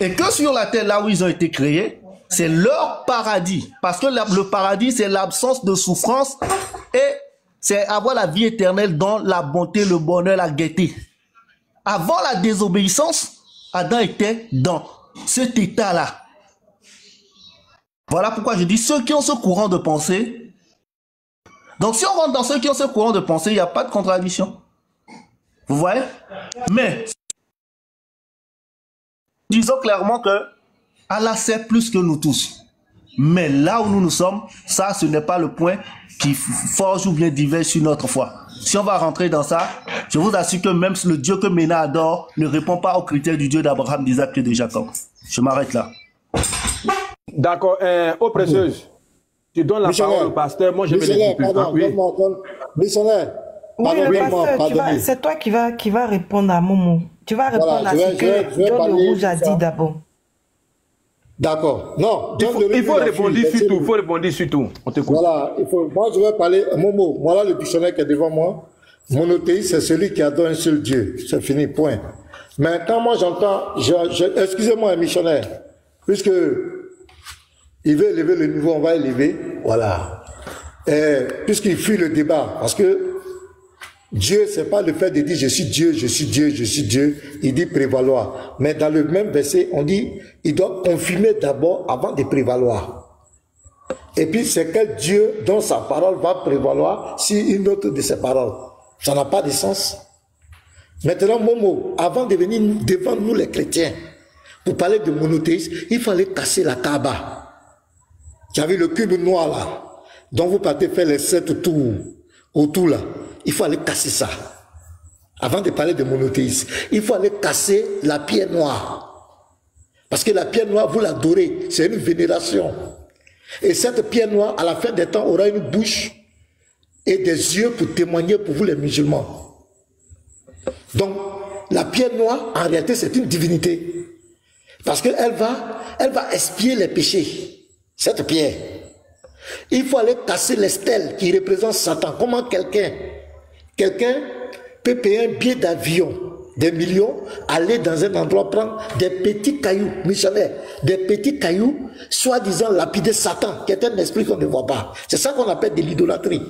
G: Et que sur la terre, là où ils ont été créés, c'est leur paradis. Parce que le paradis, c'est l'absence de souffrance et c'est avoir la vie éternelle dans la bonté, le bonheur, la gaieté. Avant la désobéissance, Adam était dans cet état-là. Voilà pourquoi je dis ceux qui ont ce courant de pensée. Donc si on rentre dans ceux qui ont ce courant de pensée, il n'y a pas de contradiction. Vous voyez? Mais disons clairement que Allah sait plus que nous tous. Mais là où nous sommes, ça, ce n'est pas le point qui forge ou bien diverge sur notre foi. Si on va rentrer dans ça, je vous assure que même le Dieu que Ména adore ne répond pas aux critères du Dieu d'Abraham, d'Isaac et de Jacob. Je m'arrête là.
D: D'accord. Ô précieuse, tu donnes la parole au pasteur. Moi, je vais les couper.
F: Missionnaire,
E: oui, le pasteur, c'est toi qui va répondre à Momo. Tu vas répondre à ce que John le Rouge a dit d'abord.
F: D'accord. Non,
D: il faut répondre sur tout. Il faut répondre sur tout. On t'écoute.
F: Voilà. Moi, je vais parler. Momo, voilà le dictionnaire qui est devant moi. Monothéiste, c'est celui qui adore un seul Dieu. C'est fini, point. Mais quand moi j'entends, excusez-moi, un missionnaire, puisque il veut élever le niveau, on va élever. Voilà. Puisqu'il fuit le débat, parce que Dieu, c'est pas le fait de dire je suis Dieu, je suis Dieu, je suis Dieu. Il dit prévaloir. Mais dans le même verset, on dit il doit confirmer d'abord avant de prévaloir. Et puis c'est quel Dieu dont sa parole va prévaloir si une autre de ses paroles. Ça n'a pas de sens. Maintenant, Momo, avant de venir devant nous les chrétiens, pour parler de monothéisme, il fallait casser la Kaaba. Tu as vu le cube noir là, dont vous partez faire les 7 tours autour là. Il faut aller casser ça. Avant de parler de monothéisme, il faut aller casser la pierre noire. Parce que la pierre noire, vous l'adorez, c'est une vénération. Et cette pierre noire, à la fin des temps, aura une bouche et des yeux pour témoigner pour vous les musulmans. Donc, la pierre noire, en réalité, c'est une divinité. Parce qu'elle va expier les péchés. Cette pierre. Il faut aller casser les stèles qui représentent Satan. Comment quelqu'un peut payer un billet d'avion des millions, aller dans un endroit prendre des petits cailloux, missionnaires, des petits cailloux, soi-disant lapider Satan, qui est un esprit qu'on ne voit pas. C'est ça qu'on appelle de l'idolâtrie.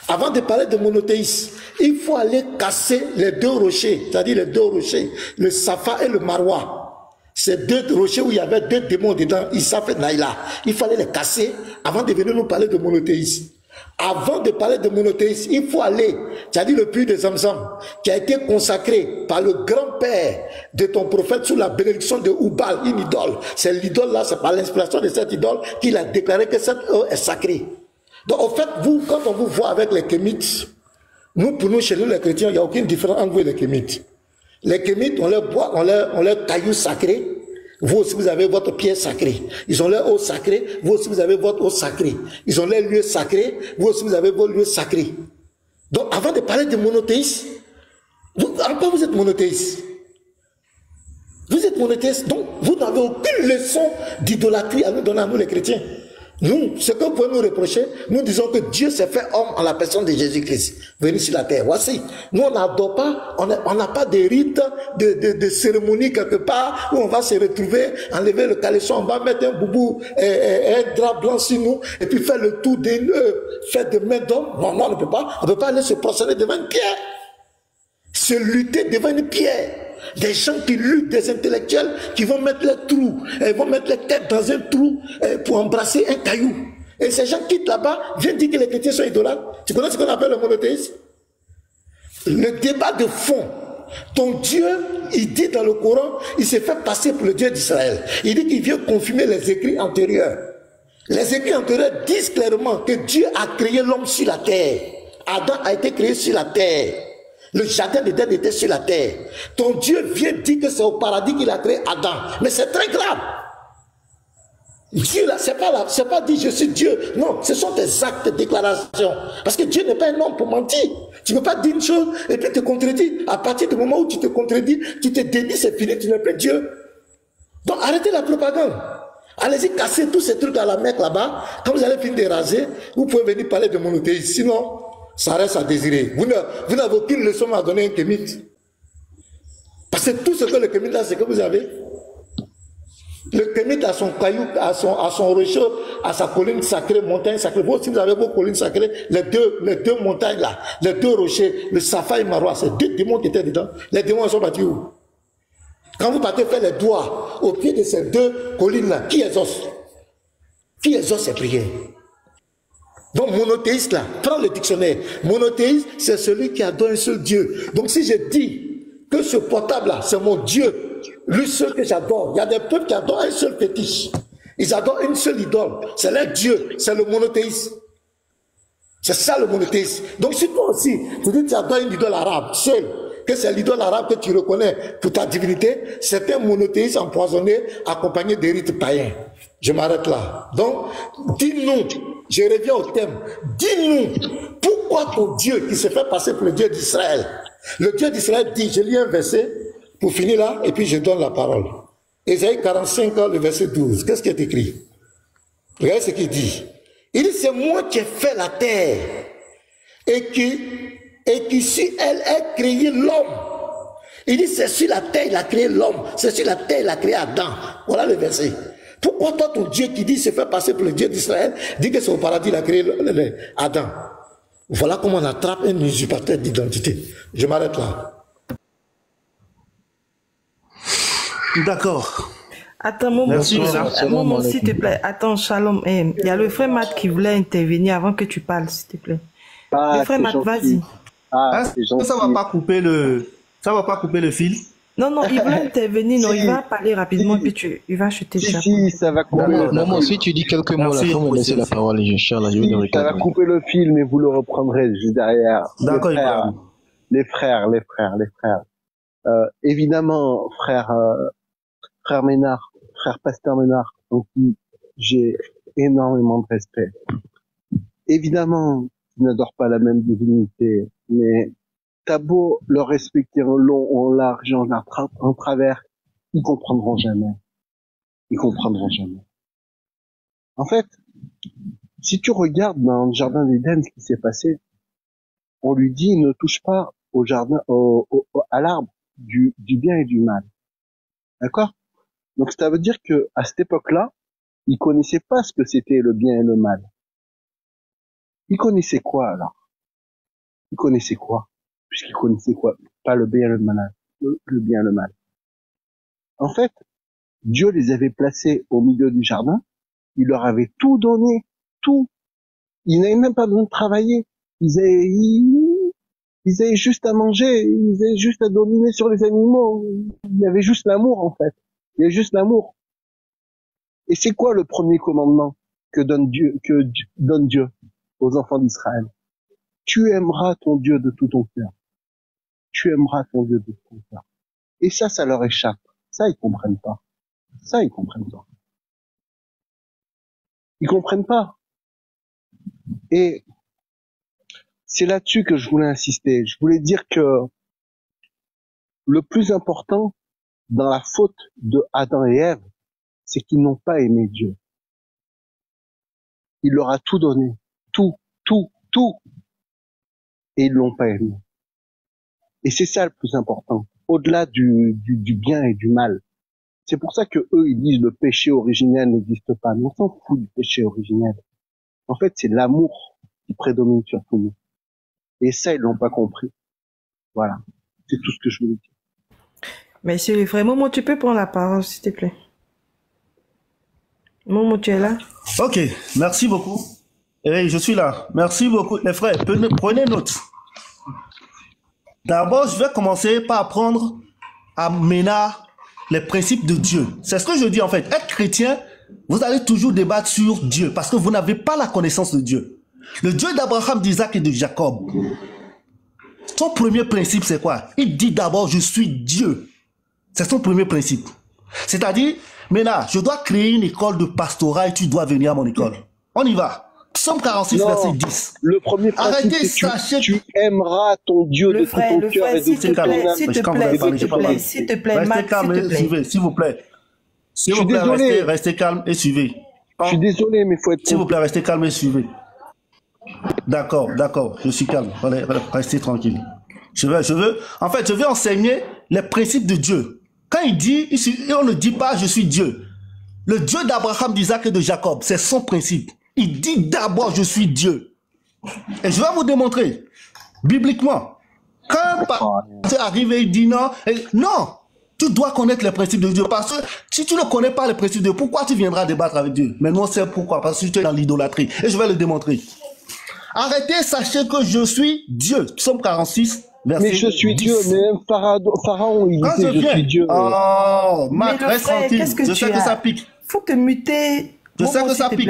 F: Avant de parler de monothéisme, il faut aller casser les deux rochers, c'est-à-dire les deux rochers, le Safa et le Marwa. Ces deux rochers où il y avait deux démons dedans, Isaf et Naïla. Il fallait les casser avant de venir nous parler de monothéisme. Avant de parler de monothéisme, il faut aller, c'est-à-dire le puits de Zamzam, qui a été consacré par le grand-père de ton prophète sous la bénédiction de Oubal, une idole. C'est l'idole là, c'est par l'inspiration de cette idole qu'il a déclaré que cette eau est sacrée. Donc, en fait, vous, quand on vous voit avec les kémites, nous, pour nous, chez nous, les chrétiens, il n'y a aucune différence entre vous et les kémites. Les kémites, on leur boit, on leur caillou sacré. Vous aussi, vous avez votre pierre sacrée. Ils ont leur eau sacrée. Vous aussi, vous avez votre eau sacrée. Ils ont leur lieu sacré. Vous aussi, vous avez vos lieux sacrés. Donc, avant de parler de monothéisme, en quoi vous êtes monothéiste? Vous êtes monothéiste, donc vous n'avez aucune leçon d'idolâtrie à nous donner à nous, les chrétiens. Nous, ce que vous pouvez nous reprocher, nous disons que Dieu s'est fait homme en la personne de Jésus-Christ, venu sur la terre. Voici, nous on n'adore pas, on n'a pas de rites, de cérémonie quelque part où on va se retrouver, enlever le caleçon, on va mettre un boubou, un drap blanc sur nous, et puis faire le tour d'une fête de main d'homme. Non, non, on ne peut pas. On ne peut pas aller se prosterner devant une pierre. Se lutter devant une pierre. Des gens qui luttent, des intellectuels qui vont mettre les trous, vont mettre les têtes dans un trou pour embrasser un caillou. Et ces gens quittent là-bas, viennent dire que les chrétiens sont idolâtres. Tu connais ce qu'on appelle le monothéisme? Le débat de fond. Ton Dieu, il dit dans le Coran, il s'est fait passer pour le Dieu d'Israël. Il dit qu'il vient confirmer les écrits antérieurs. Les écrits antérieurs disent clairement que Dieu a créé l'homme sur la terre. Adam a été créé sur la terre. Le jardin d'Éden était sur la terre. Ton Dieu vient dire que c'est au paradis qu'il a créé Adam. Mais c'est très grave. Dieu là, c'est pas dire je suis Dieu. Non, ce sont des actes de déclaration. Parce que Dieu n'est pas un homme pour mentir. Tu ne peux pas dire une chose et puis te contredire. À partir du moment où tu te contredis, tu te dédies, c'est fini, tu n'es plus Dieu. Donc arrêtez la propagande. Allez-y casser tous ces trucs à la Mecque là-bas. Quand vous allez finir de raser, vous pouvez venir parler de monothéisme. Sinon, ça reste à désirer. Vous n'avez aucune leçon à donner à un kémite. Parce que tout ce que le kémite a, c'est que vous avez. Le kémite a son caillou, à son rocher, à sa colline sacrée, montagne sacrée. Vous aussi, vous avez vos collines sacrées, les deux montagnes là, les deux rochers, le Safa et Marwa, c'est deux démons qui étaient dedans. Les démons sont battus où? Quand vous partez faire les doigts au pied de ces deux collines là, qui exauce? Qui exauce ces prières? Donc monothéiste là, prends le dictionnaire. Monothéiste, c'est celui qui adore un seul Dieu. Donc si je dis que ce portable là, c'est mon Dieu, lui seul que j'adore. Il y a des peuples qui adorent un seul fétiche. Ils adorent une seule idole. C'est leur Dieu, c'est le monothéisme. C'est ça le monothéisme. Donc si toi aussi, tu dis que tu adores une idole arabe, seule, que c'est l'idole arabe que tu reconnais pour ta divinité, c'est un monothéisme empoisonné accompagné des rites païens. Je m'arrête là. Donc, dis-nous, je reviens au thème, dis-nous, pourquoi ton Dieu qui se fait passer pour le Dieu d'Israël, le Dieu d'Israël dit, je lis un verset, pour finir là, et puis je donne la parole. Ésaïe 45, le verset 12, qu'est-ce qui est écrit? Regardez ce qu'il dit. Il dit, c'est moi qui ai fait la terre, et qui sur elle a créé l'homme. Il dit, c'est sur la terre il a créé l'homme, c'est sur la terre il a créé Adam. Voilà le verset. Pourquoi toi, ton Dieu qui dit se fait passer pour le Dieu d'Israël, dit que c'est au paradis il a créé Adam? Voilà comment on attrape un usurpateur d'identité. Je m'arrête là.
G: D'accord.
E: Attends, Momo, s'il te plaît. Attends, Shalom. Il y a le frère Matt qui voulait intervenir avant que tu parles, s'il te plaît. Le frère Matt, vas-y.
G: Ça va pas couper le fil?
E: Non, il va intervenir, non, il va parler rapidement, puis il va chuter.
C: Si, ça va couper.
I: Maman, si tu dis quelques mots, là, faut me laisser la parole, Inch'Allah, je vais nous
C: ça va couper le fil, mais vous le reprendrez juste derrière.
G: D'accord,
C: les frères. Évidemment, frère Ménard, frère Pasteur Ménard, en qui j'ai énormément de respect. Évidemment, tu n'adores pas la même divinité, mais t'as beau leur respecter en long, en large, en travers, ils comprendront jamais. En fait, si tu regardes dans le jardin d'Éden ce qui s'est passé, on lui dit ne touche pas au jardin, à l'arbre du bien et du mal. D'accord? Donc ça veut dire que à cette époque-là, ils connaissaient pas ce que c'était le bien et le mal. Ils connaissaient quoi alors? Ils connaissaient quoi? Puisqu'ils connaissaient quoi? Pas le bien et le mal. Le bien et le mal. En fait, Dieu les avait placés au milieu du jardin. Il leur avait tout donné. Tout. Ils n'avaient même pas besoin de travailler. Ils avaient juste à manger. Ils avaient juste à dominer sur les animaux. Il y avait juste l'amour, en fait. Il y avait juste l'amour. Et c'est quoi le premier commandement que donne Dieu aux enfants d'Israël? Tu aimeras ton Dieu de tout ton cœur. Tu aimeras ton Dieu de tout ton cœur. Et ça leur échappe. Ça, ils comprennent pas. Ça, ils comprennent pas. Ils comprennent pas. Et c'est là-dessus que je voulais insister. Je voulais dire que le plus important dans la faute de Adam et Ève, c'est qu'ils n'ont pas aimé Dieu. Il leur a tout donné. Tout. Et ils l'ont pas aimé. Et c'est ça le plus important. Au-delà du bien et du mal. C'est pour ça que eux, ils disent le péché originel n'existe pas. Mais on s'en fout du péché originel. En fait, c'est l'amour qui prédomine sur tout le monde. Et ça, ils l'ont pas compris. Voilà. C'est tout ce que je voulais dire.
E: Monsieur le frère, Momo, tu peux prendre la parole, s'il te plaît. Momo, tu es là?
G: Ok, merci beaucoup. Et je suis là. Merci beaucoup. Les frères, prenez note. D'abord, je vais commencer par apprendre à Ménard les principes de Dieu. C'est ce que je dis en fait. Être chrétien, vous allez toujours débattre sur Dieu parce que vous n'avez pas la connaissance de Dieu. Le Dieu d'Abraham, d'Isaac et de Jacob, son premier principe, c'est quoi? Il dit d'abord, je suis Dieu. C'est son premier principe. C'est-à-dire, Ménard, je dois créer une école de pastorat et tu dois venir à mon école. On y va. Psaume 46, verset 10.
C: Le premier principe, c'est que tu aimeras ton Dieu de tout ton cœur et de toute ton âme.
E: S'il te plaît,
G: restez calme et suivez, s'il vous plaît. S'il vous plaît, restez calme et suivez.
C: Je suis désolé, mais faut être...
G: S'il vous plaît, restez calme et suivez. D'accord, je suis calme. Restez tranquille. Je vais enseigner les principes de Dieu. Quand il dit, on ne dit pas je suis Dieu. Le Dieu d'Abraham, d'Isaac et de Jacob, c'est son principe. Il dit d'abord je suis Dieu. Et je vais vous démontrer, bibliquement. Quand c'est arrivé, il dit non. Non, tu dois connaître les principes de Dieu. Parce que si tu ne connais pas les principes de Dieu, pourquoi tu viendras débattre avec Dieu? Mais non, c'est pourquoi. Parce que tu es dans l'idolâtrie. Et je vais le démontrer. Arrêtez, sachez que je suis Dieu. Psaume 46, verset 10.
C: Mais je suis Dieu, mais même Pharaon, il disait je suis Dieu.
G: Oh, Marc, reste tranquille. Je sais que ça pique.
E: Faut te muter.
G: Je sais que ça pique.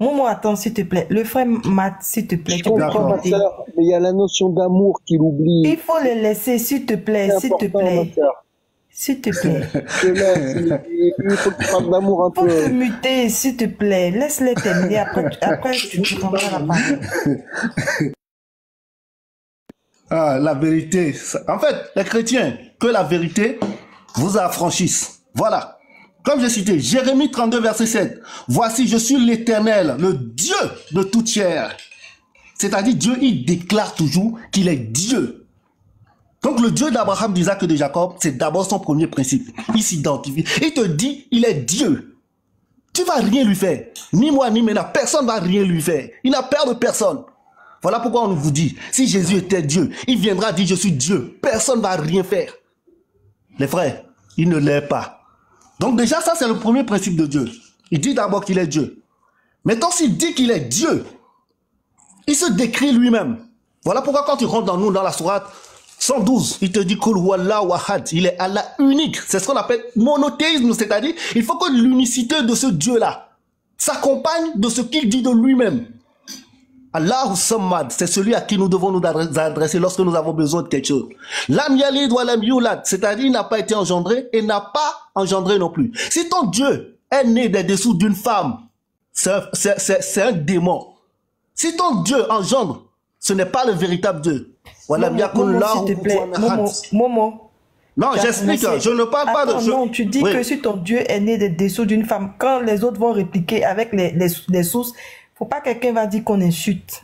E: Momo, attends, s'il te plaît. Le frère Matt, s'il te plaît.
C: Je comprends, ma sœur, mais il y a la notion d'amour qu'il oublie.
E: Il faut le laisser, s'il te plaît, s'il te plaît. S'il te plaît.
C: Il faut que tu parles d'amour un peu.
E: Faut te muter, s'il te plaît. Laisse-les terminer. Après, tu prendras la parole.
G: Ah, la vérité. En fait, les chrétiens, que la vérité vous affranchisse. Voilà. Comme j'ai cité, Jérémie 32, verset 7. Voici, je suis l'Éternel, le Dieu de toute chair. C'est-à-dire, Dieu, il déclare toujours qu'il est Dieu. Donc, le Dieu d'Abraham, d'Isaac et de Jacob, c'est d'abord son premier principe. Il s'identifie. Il te dit, il est Dieu. Tu vas rien lui faire. Ni moi, ni Ménard. Personne ne va rien lui faire. Il n'a peur de personne. Voilà pourquoi on vous dit, si Jésus était Dieu, il viendra dire, je suis Dieu. Personne ne va rien faire. Les frères, il ne l'est pas. Donc déjà, ça c'est le premier principe de Dieu. Il dit d'abord qu'il est Dieu. Maintenant, s'il dit qu'il est Dieu, il se décrit lui-même. Voilà pourquoi quand tu rentres dans nous, dans la sourate 112, il te dit Kul huwallahu ahad. Il est Allah unique. C'est ce qu'on appelle monothéisme, c'est-à-dire il faut que l'unicité de ce Dieu-là s'accompagne de ce qu'il dit de lui-même. Allahu Samad, c'est celui à qui nous devons nous adresser lorsque nous avons besoin de quelque chose. Lam yalid wa lam yulad, c'est-à-dire il n'a pas été engendré et n'a pas engendré non plus. Si ton Dieu est né des dessous d'une femme, c'est un démon. Si ton Dieu engendre, ce n'est pas le véritable Dieu.
E: Momo.
G: Non, j'explique, je ne parle pas de...
E: Non, tu dis que si ton Dieu est né des dessous d'une femme, quand les autres vont répliquer avec les sources, faut pas quelqu'un va dire qu'on insulte.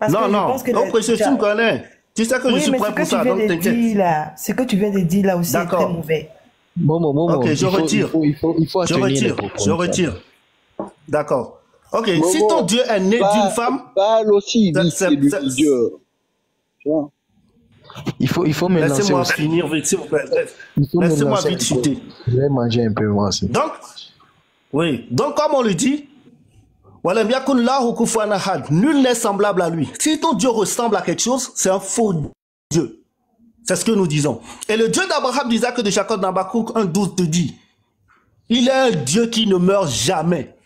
E: Parce
G: non, tu me connais. Tu sais que je
E: Oui,
G: suis
E: mais
G: prêt
E: ce
G: pour
E: que
G: ça,
E: tu
G: donc
E: viens de
G: t'inquiète.
E: dire là, ce que tu viens de dire là aussi est très
G: D'accord.
E: mauvais.
I: Momo,
G: Ok, je retire.
I: il faut
G: Je
I: atteindre les
G: retire.
I: propos.
G: Je retire. D'accord. Ok, si
C: Momo,
G: ton Dieu est né d'une femme,
C: Baal aussi,
G: ça-
C: dit
G: ça-
C: c'est lui
G: ça-
C: Dieu. Tu vois?
I: Il faut me lancer
G: laissez-moi
I: aussi.
G: finir vite, s'il vous plaît.
I: Il faut me
G: Laissez-moi
I: lancer
G: vite
I: un peu.
G: chuter.
I: Je vais manger un peu moi aussi.
G: Donc, oui. Donc, comme on le dit, Walam yakun lahu kufuwan ahad. Nul n'est semblable à lui. Si ton Dieu ressemble à quelque chose, c'est un faux Dieu. C'est ce que nous disons. Et le Dieu d'Abraham, d'Isaac et de Jacob, dans Habakkuk 1:12 te dit, il est un Dieu qui ne meurt jamais.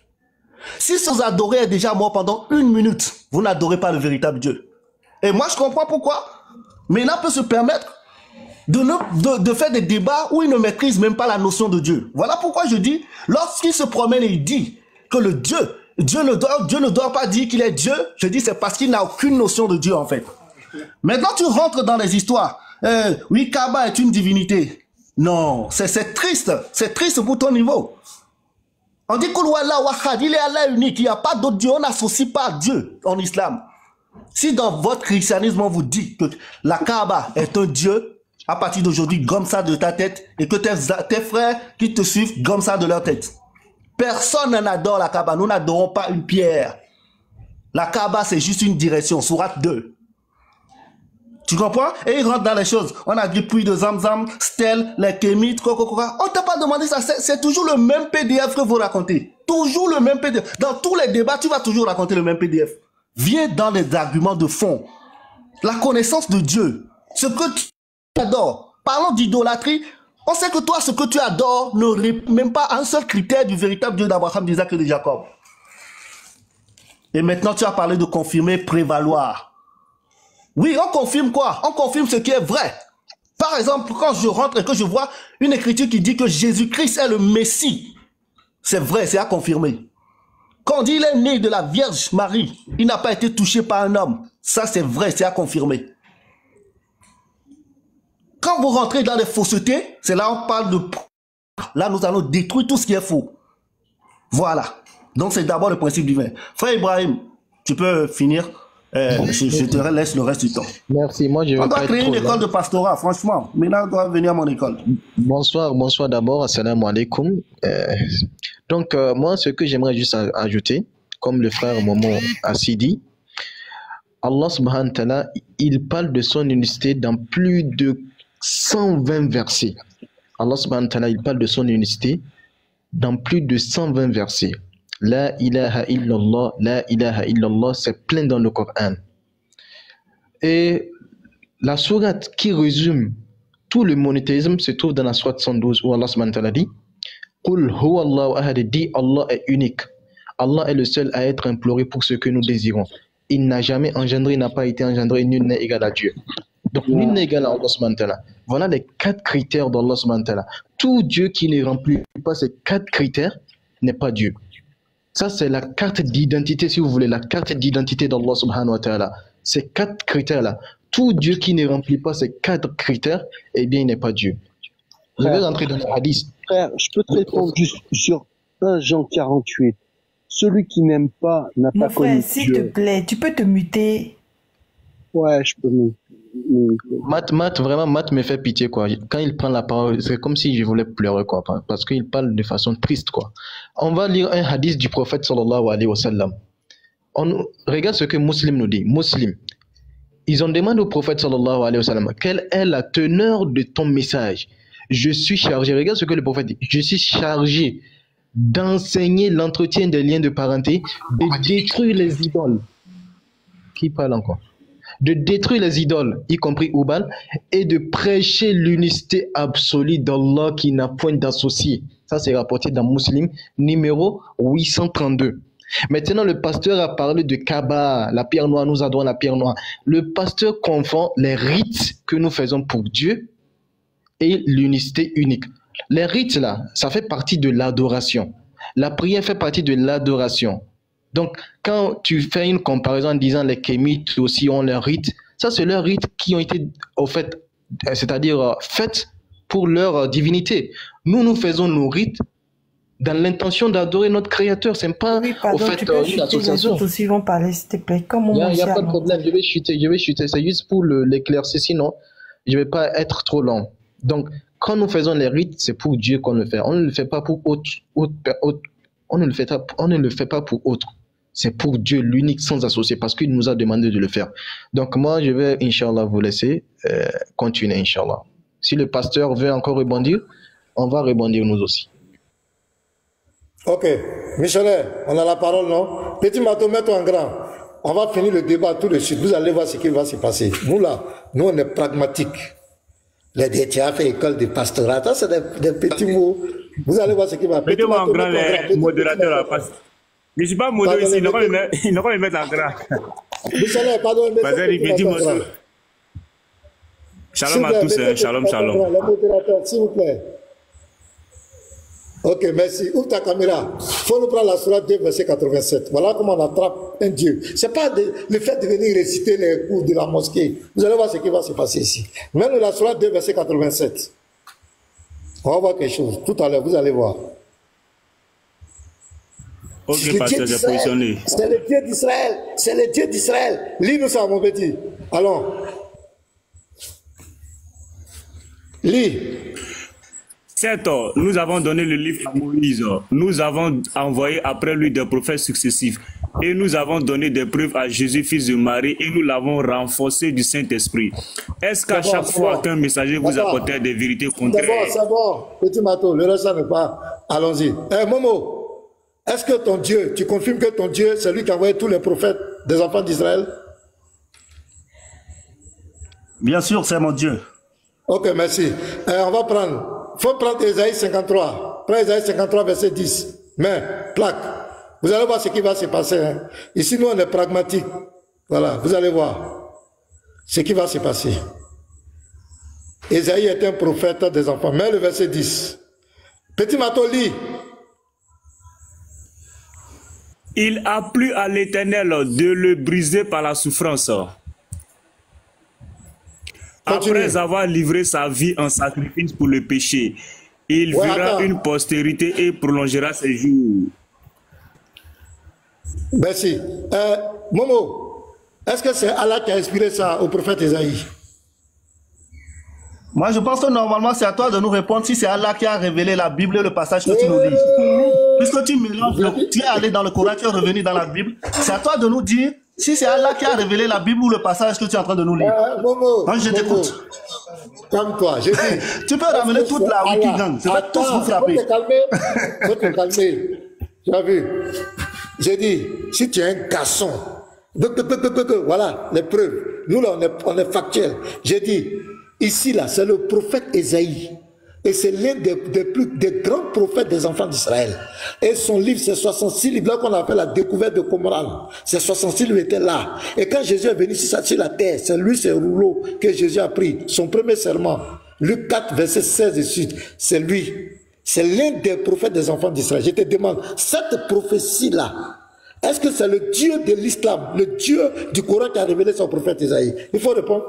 G: Si vous adorez est déjà mort pendant 1 minute, vous n'adorez pas le véritable Dieu. Et moi, je comprends pourquoi Ménard peut se permettre de faire des débats où il ne maîtrise même pas la notion de Dieu. Voilà pourquoi je dis, lorsqu'il se promène et il dit que le Dieu ne doit pas dire qu'il est Dieu, je dis c'est parce qu'il n'a aucune notion de Dieu en fait. Maintenant, tu rentres dans les histoires. Oui, Kaaba est une divinité. Non, c'est triste. C'est triste pour ton niveau. On dit qu'il il est Allah unique. Il n'y a pas d'autre Dieu. On n'associe pas Dieu en islam. Si dans votre christianisme, on vous dit que la Kaaba est un Dieu, à partir d'aujourd'hui, gomme ça de ta tête et que tes frères qui te suivent gomment ça de leur tête. Personne n'adore la Kaaba. Nous n'adorons pas une pierre. La Kaaba, c'est juste une direction. Sourate 2. Tu comprends? Et il rentre dans les choses. On a dit puits de Zamzam, stèle, les kémites, quoi. On t'a pas demandé ça. C'est toujours le même PDF que vous racontez. Toujours le même PDF. Dans tous les débats, tu vas toujours raconter le même PDF. Viens dans les arguments de fond. La connaissance de Dieu. Ce que tu adores. Parlons d'idolâtrie. On sait que toi, ce que tu adores ne répond même pas à un seul critère du véritable Dieu d'Abraham, d'Isaac et de Jacob. Et maintenant, tu as parlé de confirmer, prévaloir. Oui, on confirme quoi? On confirme ce qui est vrai. Par exemple, quand je rentre et que je vois une écriture qui dit que Jésus-Christ est le Messie, c'est vrai, c'est à confirmer. Quand on dit qu'il est né de la Vierge Marie, il n'a pas été touché par un homme, ça c'est vrai, c'est à confirmer. Quand vous rentrez dans les faussetés, c'est là on parle de... Là, nous allons détruire tout ce qui est faux. Voilà. Donc, c'est d'abord le principe divin. Frère Ibrahim, tu peux finir. Je te laisse le reste du temps.
I: Merci. Moi, je vais
G: on doit
I: pas
G: créer
I: être
G: une
I: trop
G: école
I: long.
G: de pastorat, franchement. Maintenant, on doit venir à mon école.
I: Bonsoir d'abord. Assalamu alaikum. Moi, ce que j'aimerais juste ajouter, comme le frère Momo a dit, Allah subhanahu wa ta'ala, il parle de son unicité dans plus de 120 versets. Allah subhanahu wa ta'ala, il parle de son unicité dans plus de 120 versets. La ilaha illallah, c'est plein dans le Coran. Et la sourate qui résume tout le monothéisme se trouve dans la sourate 112 où Allah subhanahu wa ta'ala dit Qul huwa Allahu ahad, dit Allah est unique. Allah est le seul à être imploré pour ce que nous désirons. Il n'a jamais engendré, il n'a pas été engendré, nul n'est égal à Dieu. Donc, nul n'est égal à Allah subhanahu wa ta'ala. Voilà les 4 critères d'Allah subhanahu wa ta'ala. Tout Dieu qui ne remplit pas ces 4 critères n'est pas Dieu. Ça, c'est la carte d'identité, si vous voulez, la carte d'identité d'Allah subhanahu wa ta'ala. Ces 4 critères-là. Tout Dieu qui ne remplit pas ces 4 critères, eh bien, il n'est pas Dieu. Je vais rentrer dans le hadith.
C: Frère, je peux te répondre juste sur 1 Jean 48. Celui qui n'aime pas n'a
E: Mon
C: pas connu
E: frère, s'il
C: Dieu.
E: te plaît, tu peux te muter.
C: Ouais, je peux me...
I: Vraiment, Matt me fait pitié, quoi. Quand il prend la parole, c'est comme si je voulais pleurer, quoi. Parce qu'il parle de façon triste, quoi. On va lire un hadith du prophète, sallallahu alayhi wa sallam. On regarde ce que Muslim nous dit. Muslim. Ils ont demandé au prophète, sallallahu alayhi wa sallam, quelle est la teneur de ton message? Je suis chargé. Regarde ce que le prophète dit. Je suis chargé d'enseigner l'entretien des liens de parenté, de détruire les idoles. Qui parle encore? De détruire les idoles, y compris Oubal, et de prêcher l'unicité absolue d'Allah qui n'a point d'associé. Ça, c'est rapporté dans Muslim, numéro 832. Maintenant, le pasteur a parlé de Kaaba, la pierre noire, nous adorons la pierre noire. Le pasteur confond les rites que nous faisons pour Dieu et l'unicité unique. Les rites, là, ça fait partie de l'adoration. La prière fait partie de l'adoration. Donc, quand tu fais une comparaison en disant les kémites aussi ont leurs rites, ça c'est leurs rites qui ont été, au fait, c'est-à-dire faits pour leur divinité. Nous faisons nos rites dans l'intention d'adorer notre Créateur. C'est pas
E: Oui, pardon,
I: au fait
E: tu peux
I: une
E: chuter, les
I: association.
E: autres aussi vont parler, s'il te plaît. Comme
I: Il
E: on
I: n'y a pas de problème, je vais chuter. C'est juste pour l'éclaircir, sinon je ne vais pas être trop long. Donc, quand nous faisons les rites, c'est pour Dieu qu'on le fait. On ne le fait pas pour on ne le fait pas pour autre. C'est pour Dieu, l'unique, sans associé, parce qu'il nous a demandé de le faire. Donc, moi, je vais, Inch'Allah, vous laisser continuer, Inch'Allah. Si le pasteur veut encore rebondir, on va rebondir nous aussi.
F: Ok. Michelet, on a la parole, non? Petit Mato, mets-toi en grand. On va finir le débat tout de suite. Vous allez voir ce qui va se passer. Nous, là, nous, on est pragmatiques. Les DTA fait école de pastorat. Ça, c'est des petits mots. Vous allez voir ce qui va se passer.
K: Mettez-moi en grand les modérateurs. Je ne suis pas modérateur ici. Ils n'ont pas les mettre en grand.
F: Michelet, pardon.
K: Shalom à tous. Shalom, shalom.
F: Les modérateurs, s'il vous plaît. Ok, merci. Ouvre ta caméra. Il faut nous prendre la sourate 2, verset 87. Voilà comment on attrape un Dieu. Ce n'est pas le fait de venir réciter les cours de la mosquée. Vous allez voir ce qui va se passer ici. Même la sourate 2, verset 87. On va voir quelque chose. Tout à l'heure, vous allez voir.
K: Ok, pasteur, j'ai positionné.
F: C'est le Dieu d'Israël. C'est le Dieu d'Israël. Lis-nous ça, mon petit. Allons. Lis.
K: Certes, nous avons donné le livre à Moïse. Nous avons envoyé après lui des prophètes successifs. Et nous avons donné des preuves à Jésus, fils de Marie, et nous l'avons renforcé du Saint-Esprit. Est-ce qu'à chaque fois qu'un messager vous apportait des vérités contraires...
F: C'est bon, petit Mato, le reste, ça n'est pas... Allons-y. Momo, est-ce que ton Dieu, tu confirmes que ton Dieu, c'est lui qui a envoyé tous les prophètes des enfants d'Israël?
G: Bien sûr, c'est mon Dieu.
F: Ok, merci. On va prendre... Il faut prendre Ésaïe 53. Prends Ésaïe 53, verset 10. Mais, plaque. Vous allez voir ce qui va se passer. Hein. Ici, nous, on est pragmatiques. Voilà, vous allez voir ce qui va se passer. Ésaïe est un prophète des enfants. Mais le verset 10. Petit Mato, lis.
K: Il a plu à l'Éternel de le briser par la souffrance. Après avoir livré sa vie en sacrifice pour le péché, il verra une postérité et prolongera ses jours.
F: Merci. Momo, est-ce que c'est Allah qui a inspiré ça au prophète Esaïe?
G: Moi, je pense que normalement, c'est à toi de nous répondre si c'est Allah qui a révélé la Bible et le passage que tu nous lis. Puisque tu mélanges, tu es allé dans le Coran, tu es revenu dans la Bible, c'est à toi de nous dire si c'est Allah qui a révélé la Bible ou le passage que tu es en train de nous lire.
F: Momo,
G: donc, je t'écoute.
F: Calme-toi.
G: Tu peux ramener toute la Wikigang. C'est pas tous vous frapper.
F: Faut te calmer. Tu as vu? J'ai dit, si tu es un garçon, voilà les preuves. Nous là, on est factuel. J'ai dit, ici là, c'est le prophète Ésaïe. Et c'est l'un des grands prophètes des enfants d'Israël. Et son livre, c'est 66 livres, là qu'on appelle la découverte de Qumran. Ces 66 livres étaient là. Et quand Jésus est venu sur la terre, c'est lui, ce rouleau que Jésus a pris. Son premier serment, Luc 4, verset 16 et suite, c'est lui. C'est l'un des prophètes des enfants d'Israël. Je te demande, cette prophétie-là, est-ce que c'est le Dieu de l'islam, le Dieu du Coran qui a révélé son prophète Isaïe? Il faut répondre,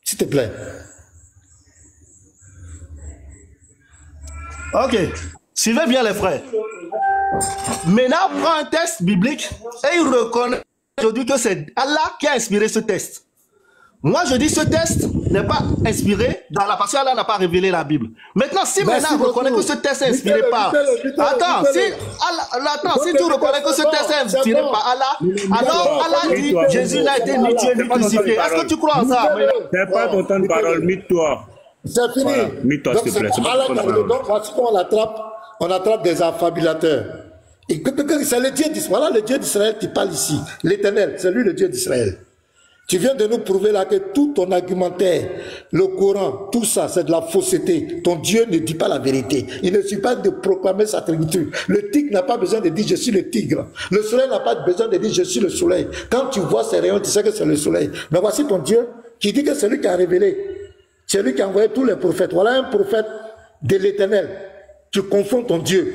F: s'il te plaît.
G: Ok, suivez bien les frères. Ménard prend un texte biblique et il reconnaît aujourd'hui que c'est Allah qui a inspiré ce texte. Moi je dis ce texte n'est pas inspiré parce qu'Allah n'a pas révélé la Bible. Maintenant si Ménard reconnaît que ce texte est inspiré par... Attends, si tu reconnais que ce texte est inspiré par Allah, alors Allah dit Jésus n'a été ni tué ni crucifié. Est-ce que tu crois en ça?
K: C'est pas ton temps de parole, mythe-toi.
F: C'est fini.
K: Voilà. Mythe-toi, s'il te plaît.
F: Donc, voici qu'on on attrape des affabulateurs. C'est le Dieu d'Israël. Voilà le Dieu d'Israël qui parle ici. L'Éternel, c'est lui le Dieu d'Israël. Tu viens de nous prouver là que tout ton argumentaire, le Coran, tout ça, c'est de la fausseté. Ton Dieu ne dit pas la vérité. Il ne suffit pas de proclamer sa trinité. Le tigre n'a pas besoin de dire je suis le tigre. Le soleil n'a pas besoin de dire je suis le soleil. Quand tu vois ces rayons, tu sais que c'est le soleil. Mais voici ton Dieu qui dit que c'est lui qui a révélé. C'est lui qui a envoyé tous les prophètes. Voilà un prophète de l'Éternel. Tu confonds ton Dieu.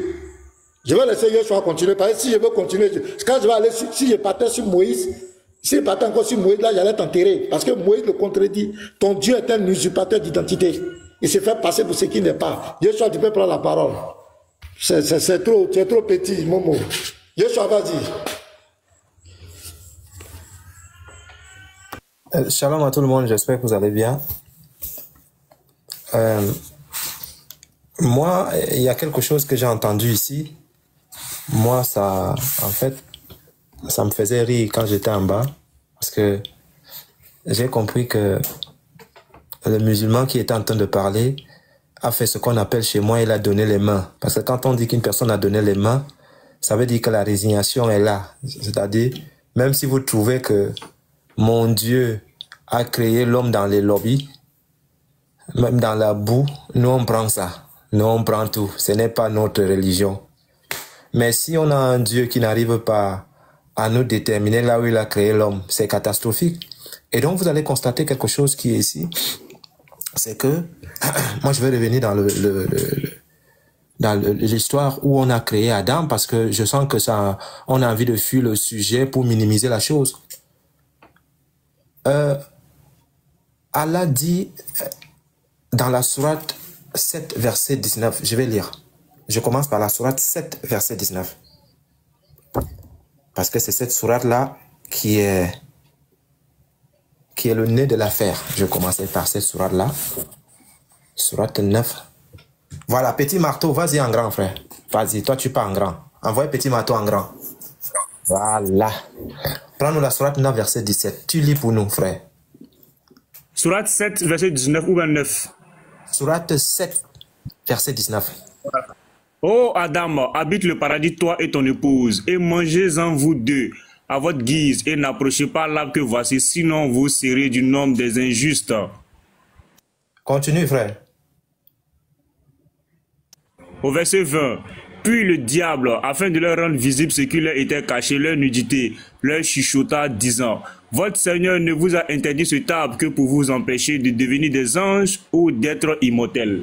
F: Je vais laisser Yeshua continuer. Parce que si je veux continuer, quand je vais aller, si je partais sur Moïse, si je partais encore sur Moïse, là, j'allais t'enterrer. Parce que Moïse le contredit. Ton Dieu est un usurpateur d'identité. Il se fait passer pour ce qui n'est pas. Yeshua, tu peux prendre la parole. C'est trop, tu es trop petit, Momo. Joshua, vas-y.
L: Shalom à tout le monde, j'espère que vous allez bien. Moi, il y a quelque chose que j'ai entendu ici. Moi, ça, en fait, ça me faisait rire quand j'étais en bas. Parce que j'ai compris que le musulman qui était en train de parler a fait ce qu'on appelle chez moi, il a donné les mains. Parce que quand on dit qu'une personne a donné les mains, ça veut dire que la résignation est là. C'est-à-dire, même si vous trouvez que mon Dieu a créé l'homme dans les lobbies, même dans la boue, nous on prend ça. Nous on prend tout. Ce n'est pas notre religion. Mais si on a un Dieu qui n'arrive pas à nous déterminer là où il a créé l'homme, c'est catastrophique. Et donc vous allez constater quelque chose qui est ici. C'est que, moi je vais revenir dans l'histoire où on a créé Adam, parce que je sens que ça, on a envie de fuir le sujet pour minimiser la chose. Allah dit dans la sourate 7, verset 19, je vais lire. Je commence par la sourate 7, verset 19. Parce que c'est cette sourate-là qui est le nez de l'affaire. Je commençais par cette sourate-là. Sourate 9. Voilà, petit marteau, vas-y en grand, frère. Vas-y, toi tu pars en grand. Envoie petit marteau en grand. Voilà. Prends-nous la sourate 9, verset 17. Tu lis pour nous, frère.
K: Sourate 7, verset 19 ou 29.
L: Sourate 7, verset 19.
K: Ô Adam, habite le paradis, toi et ton épouse, et mangez-en vous deux, à votre guise, et n'approchez pas l'arbre que voici, sinon vous serez du nombre des injustes.
L: Continue, frère.
K: Au verset 20. Puis le diable, afin de leur rendre visible ce qui leur était caché, leur nudité, leur chuchota, disant: votre Seigneur ne vous a interdit cet arbre que pour vous empêcher de devenir des anges ou d'être immortels.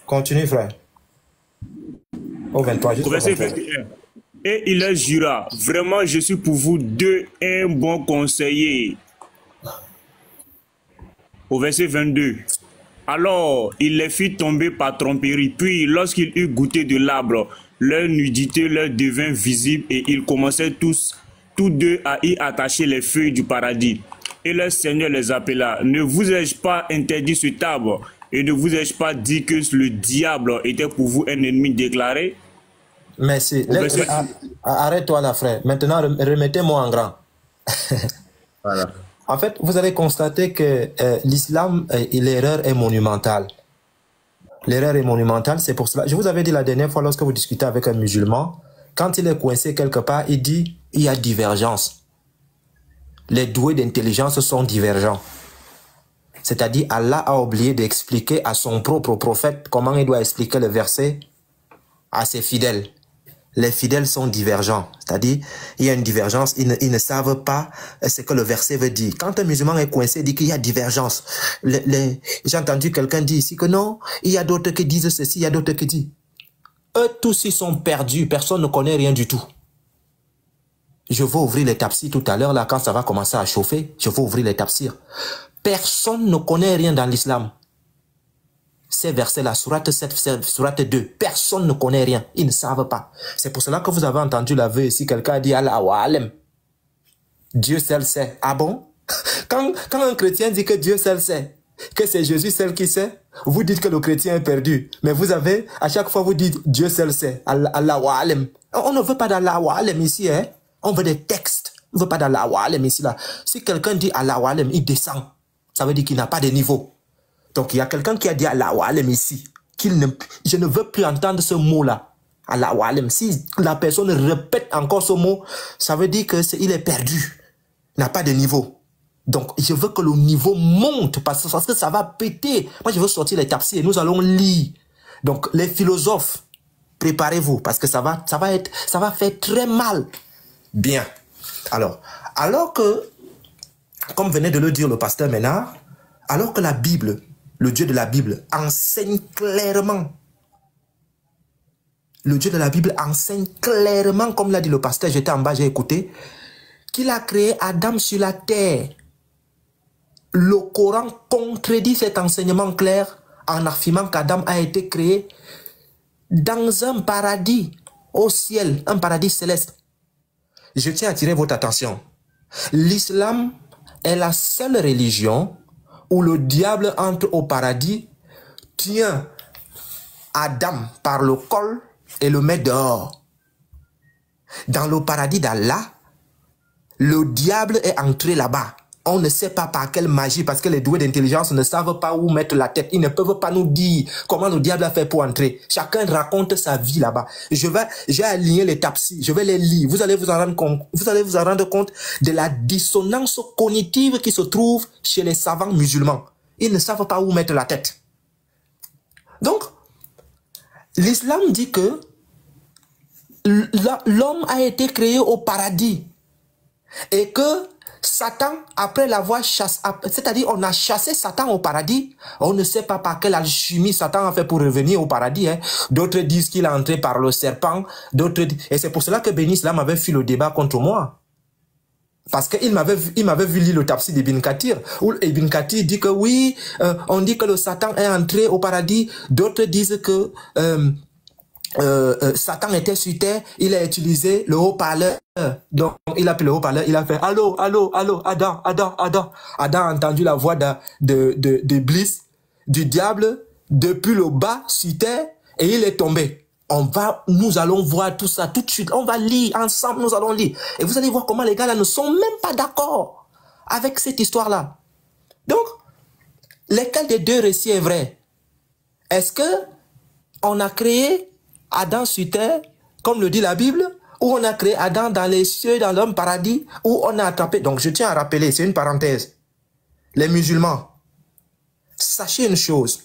L: Continue, frère. Au 23, juste
K: au verset 21. Et il leur jura: vraiment, je suis pour vous deux un bon conseiller. Au verset 22. Alors, il les fit tomber par tromperie. Puis, lorsqu'ils eurent goûté de l'arbre, leur nudité leur devint visible et ils commençaient tous deux à y attacher les feuilles du paradis. Et leur Seigneur les appela: ne vous ai-je pas interdit cet arbre? Et ne vous ai-je pas dit que le diable était pour vous un ennemi déclaré?
L: Merci. Arrête-toi là, frère. Maintenant, remettez-moi en grand. Voilà. En fait, vous avez constaté que l'islam, l'erreur est monumentale. L'erreur est monumentale, c'est pour cela. Je vous avais dit la dernière fois, lorsque vous discutez avec un musulman, quand il est coincé quelque part, il dit il y a divergence. Les doués d'intelligence sont divergents. C'est-à-dire, Allah a oublié d'expliquer à son propre prophète comment il doit expliquer le verset à ses fidèles. Les fidèles sont divergents. C'est-à-dire, il y a une divergence, ils ne savent pas ce que le verset veut dire. Quand un musulman est coincé, il dit qu'il y a divergence. J'ai entendu quelqu'un dire ici que non, il y a d'autres qui disent ceci, il y a d'autres qui disent. Eux tous, ils sont perdus, personne ne connaît rien du tout. Je vais ouvrir les tafsirs tout à l'heure, là, quand ça va commencer à chauffer, je vais ouvrir les tafsirs. Personne ne connaît rien dans l'islam. Ces versets-là, sourate 7, sourate 2, personne ne connaît rien. Ils ne savent pas. C'est pour cela que vous avez entendu la veuve ici, quelqu'un a dit Allah wa alem. Dieu seul sait. Ah bon? Quand un chrétien dit que Dieu seul sait, que c'est Jésus seul qui sait, vous dites que le chrétien est perdu. Mais vous avez, à chaque fois vous dites Dieu seul sait. Allah wa alem. On ne veut pas d'Allah wa alem ici, hein? On veut des textes. On ne veut pas d'Allah wa alem ici, là. Si quelqu'un dit Allah wa alem, il descend. Ça veut dire qu'il n'a pas de niveau. Donc, il y a quelqu'un qui a dit Allah wa alem ici. Je ne veux plus entendre ce mot-là. Allah wa alem. Si la personne répète encore ce mot, ça veut dire qu'il est perdu. Il n'a pas de niveau. Donc, je veux que le niveau monte parce que ça va péter. Moi, je veux sortir les tafsirs et nous allons lire. Donc, les philosophes, préparez-vous parce que ça va faire très mal. Bien. Alors que, comme venait de le dire le pasteur Ménard, alors que la Bible, le Dieu de la Bible enseigne clairement, le Dieu de la Bible enseigne clairement, comme l'a dit le pasteur, j'étais en bas, j'ai écouté, qu'il a créé Adam sur la terre. Le Coran contredit cet enseignement clair en affirmant qu'Adam a été créé dans un paradis au ciel, un paradis céleste. Je tiens à attirer votre attention. L'islam est la seule religion où le diable entre au paradis, tient Adam par le col et le met dehors. Dans le paradis d'Allah, le diable est entré là-bas. On ne sait pas par quelle magie, parce que les doués d'intelligence ne savent pas où mettre la tête. Ils ne peuvent pas nous dire comment le diable a fait pour entrer. Chacun raconte sa vie là-bas. J'ai aligné les tapsis, je vais les lire. Vous allez vous en rendre compte. Vous allez vous en rendre compte de la dissonance cognitive qui se trouve chez les savants musulmans. Ils ne savent pas où mettre la tête. Donc, l'islam dit que l'homme a été créé au paradis et que Satan, après l'avoir chassé, c'est-à-dire on a chassé Satan au paradis, on ne sait pas par quelle alchimie Satan a fait pour revenir au paradis. Hein. D'autres disent qu'il est entré par le serpent, et c'est pour cela que Ben Islam avait fait le débat contre moi. Parce qu'il m'avait vu lire le tafsir d'Ibn Kathir, où Ibn Kathir dit que oui, on dit que le Satan est entré au paradis, d'autres disent que Satan était sur terre, il a utilisé le haut-parleur. Donc, il a pris le haut-parleur, il a fait allô, allô, allô, Adam, Adam, Adam. Adam a entendu la voix d'Iblis, du diable, depuis le bas sur terre, et il est tombé. Nous allons voir tout ça tout de suite. On va lire ensemble, nous allons lire. Et vous allez voir comment les gars là ne sont même pas d'accord avec cette histoire-là. Donc, lequel des deux récits est vrai? Est-ce que on a créé Adam sur terre, comme le dit la Bible, ou on a créé Adam dans les cieux, dans l'homme paradis, ou on a attrapé. Donc je tiens à rappeler, c'est une parenthèse. Les musulmans, sachez une chose.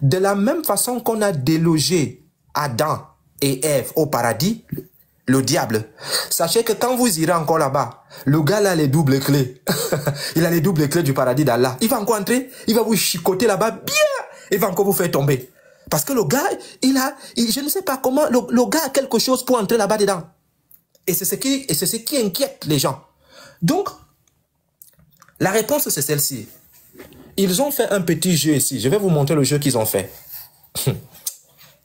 L: De la même façon qu'on a délogé Adam et Ève au paradis, le diable, sachez que quand vous irez encore là-bas, le gars là a les doubles clés. Il a les doubles clés du paradis d'Allah. Il va encore entrer, il va vous chicoter là-bas bien, il va encore vous faire tomber. Parce que le gars, je ne sais pas comment, le gars a quelque chose pour entrer là-bas dedans. Et c'est ce qui inquiète les gens. Donc, la réponse c'est celle-ci. Ils ont fait un petit jeu ici. Je vais vous montrer le jeu qu'ils ont fait.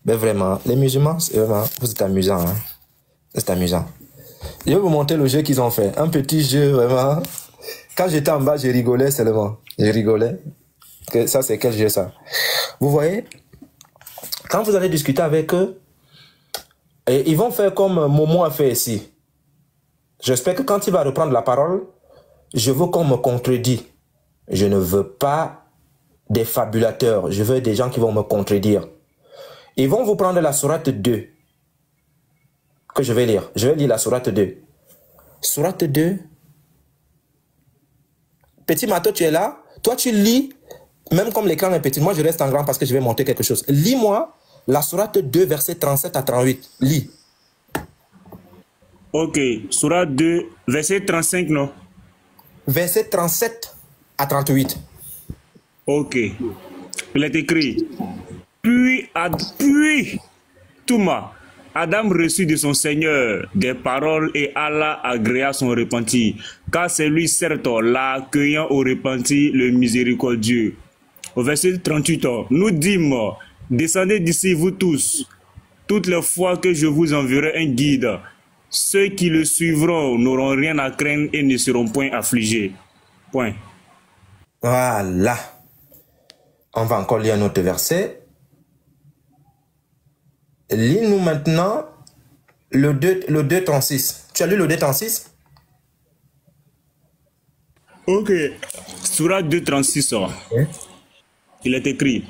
L: Mais vraiment, les musulmans, vraiment, vous êtes amusants. Hein? C'est amusant. Je vais vous montrer le jeu qu'ils ont fait. Un petit jeu, vraiment. Quand j'étais en bas, je rigolais seulement. Je rigolais. Ça, c'est quel jeu ça? Vous voyez? Quand vous allez discuter avec eux, et ils vont faire comme Momo a fait ici. J'espère que quand il va reprendre la parole, je veux qu'on me contredise. Je ne veux pas des fabulateurs. Je veux des gens qui vont me contredire. Ils vont vous prendre la sourate 2 que je vais lire. Je vais lire la sourate 2. Sourate 2. Petit Mato, tu es là? Toi, tu lis, même comme l'écran est petit. Moi, je reste en grand parce que je vais montrer quelque chose. Lis-moi la sourate 2, versets 37 à 38. Lis.
K: Ok. Sourate 2, verset 35, non?
L: Verset 37 à 38.
K: Ok. Il est écrit. Puis Touma, Adam reçut de son Seigneur des paroles et Allah agréa son repentir. Car c'est lui, certes, l'accueillant au repentir, le miséricordieux. Au verset 38, nous dîmes, descendez d'ici vous tous, toutes les fois que je vous enverrai un guide. Ceux qui le suivront n'auront rien à craindre et ne seront point affligés. Point.
L: Voilà. On va encore lire un autre verset. Lis-nous maintenant le 2.36. Tu as lu le 2.36?
K: Ok. Sourate 2.36. Il est écrit.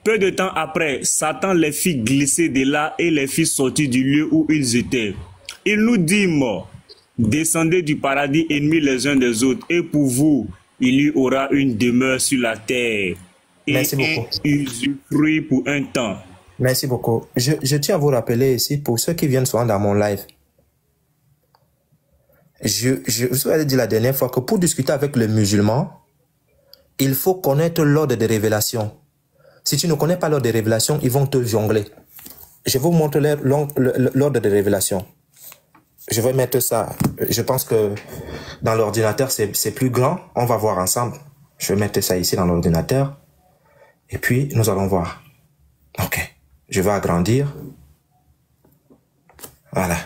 K: Peu de temps après, Satan les fit glisser de là et les fit sortir du lieu où ils étaient. Il nous dit, descendez du paradis ennemis les uns des autres, et pour vous, il y aura une demeure sur la terre. Et
L: merci beaucoup.
K: Usufruit pour un temps.
L: Merci beaucoup. Je tiens à vous rappeler ici, pour ceux qui viennent souvent dans mon live, je vous avais dit la dernière fois que pour discuter avec les musulmans, il faut connaître l'ordre des révélations. Si tu ne connais pas l'ordre des révélations, ils vont te jongler. Je vais vous montrer l'ordre des révélations. Je vais mettre ça. Je pense que dans l'ordinateur, c'est plus grand. On va voir ensemble. Je vais mettre ça ici dans l'ordinateur. Et puis, nous allons voir. Ok. Je vais agrandir. Voilà.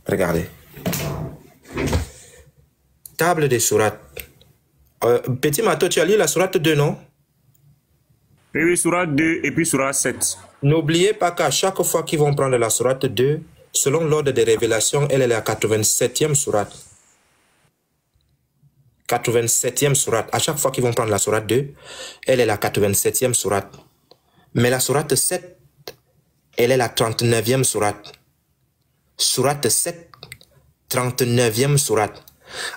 L: Regardez. Table des sourates. Petit Mato, tu as lu la sourate 2, non?
K: Oui, sourate 2 et puis sourate 7.
L: N'oubliez pas qu'à chaque fois qu'ils vont prendre la sourate 2, selon l'ordre des révélations, elle est la 87e sourate. 87e sourate. À chaque fois qu'ils vont prendre la sourate 2, elle est la 87e sourate. Mais la sourate 7, elle est la 39e sourate. Sourate 7, 39e sourate.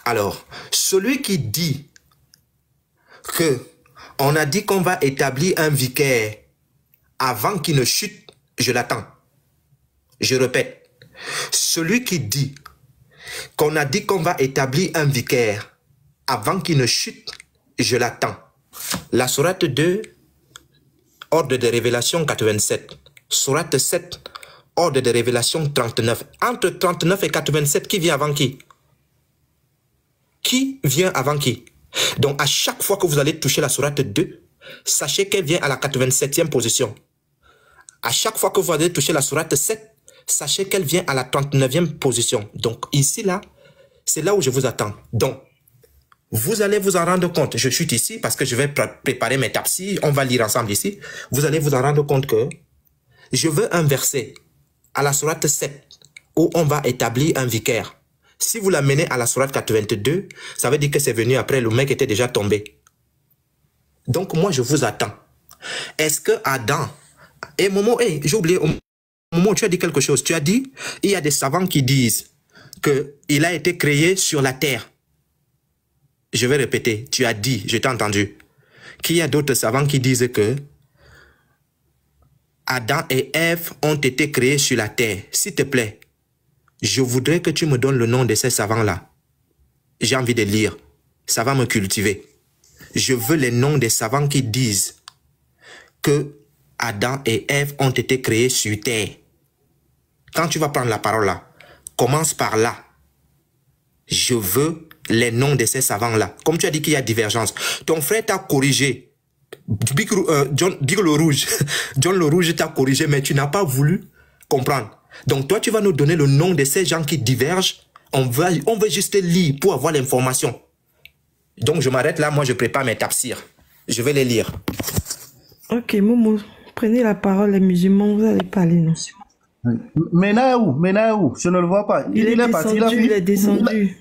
L: Alors, celui qui dit que on a dit qu'on va établir un vicaire avant qu'il ne chute, je l'attends. Je répète, celui qui dit qu'on a dit qu'on va établir un vicaire avant qu'il ne chute, je l'attends. La sourate 2, ordre de révélation 87. Sourate 7, ordre de révélation 39. Entre 39 et 87, qui vient avant qui? Qui vient avant qui? Donc, à chaque fois que vous allez toucher la sourate 2, sachez qu'elle vient à la 87e position. À chaque fois que vous allez toucher la sourate 7, sachez qu'elle vient à la 39e position. Donc, ici, là, c'est là où je vous attends. Donc, vous allez vous en rendre compte. Je chute ici parce que je vais préparer mes tafsirs. On va lire ensemble ici. Vous allez vous en rendre compte que je veux un verset à la sourate 7 où on va établir un vicaire. Si vous l'amenez à la sourate 82, ça veut dire que c'est venu après, le mec était déjà tombé. Donc moi, je vous attends. Est-ce que Adam... Et Momo, hey, j'ai oublié, Momo, tu as dit quelque chose. Tu as dit, il y a des savants qui disent qu'il a été créé sur la terre. Je vais répéter, tu as dit, je t'ai entendu, qu'il y a d'autres savants qui disent que Adam et Ève ont été créés sur la terre. S'il te plaît, je voudrais que tu me donnes le nom de ces savants-là. J'ai envie de lire. Ça va me cultiver. Je veux les noms des savants qui disent que Adam et Ève ont été créés sur terre. Quand tu vas prendre la parole là, commence par là. Je veux les noms de ces savants-là. Comme tu as dit qu'il y a divergence. Ton frère t'a corrigé. John le Rouge. John le Rouge t'a corrigé, mais tu n'as pas voulu comprendre. Donc toi, tu vas nous donner le nom de ces gens qui divergent. On veut juste lire pour avoir l'information. Donc je m'arrête là, moi je prépare mes tafsirs. Je vais les lire.
E: Ok, Momo, prenez la parole, les musulmans, vous allez parler, non?
G: Mena est où? Mena est où? Je ne le vois pas.
E: Il est descendu, parti, il est descendu.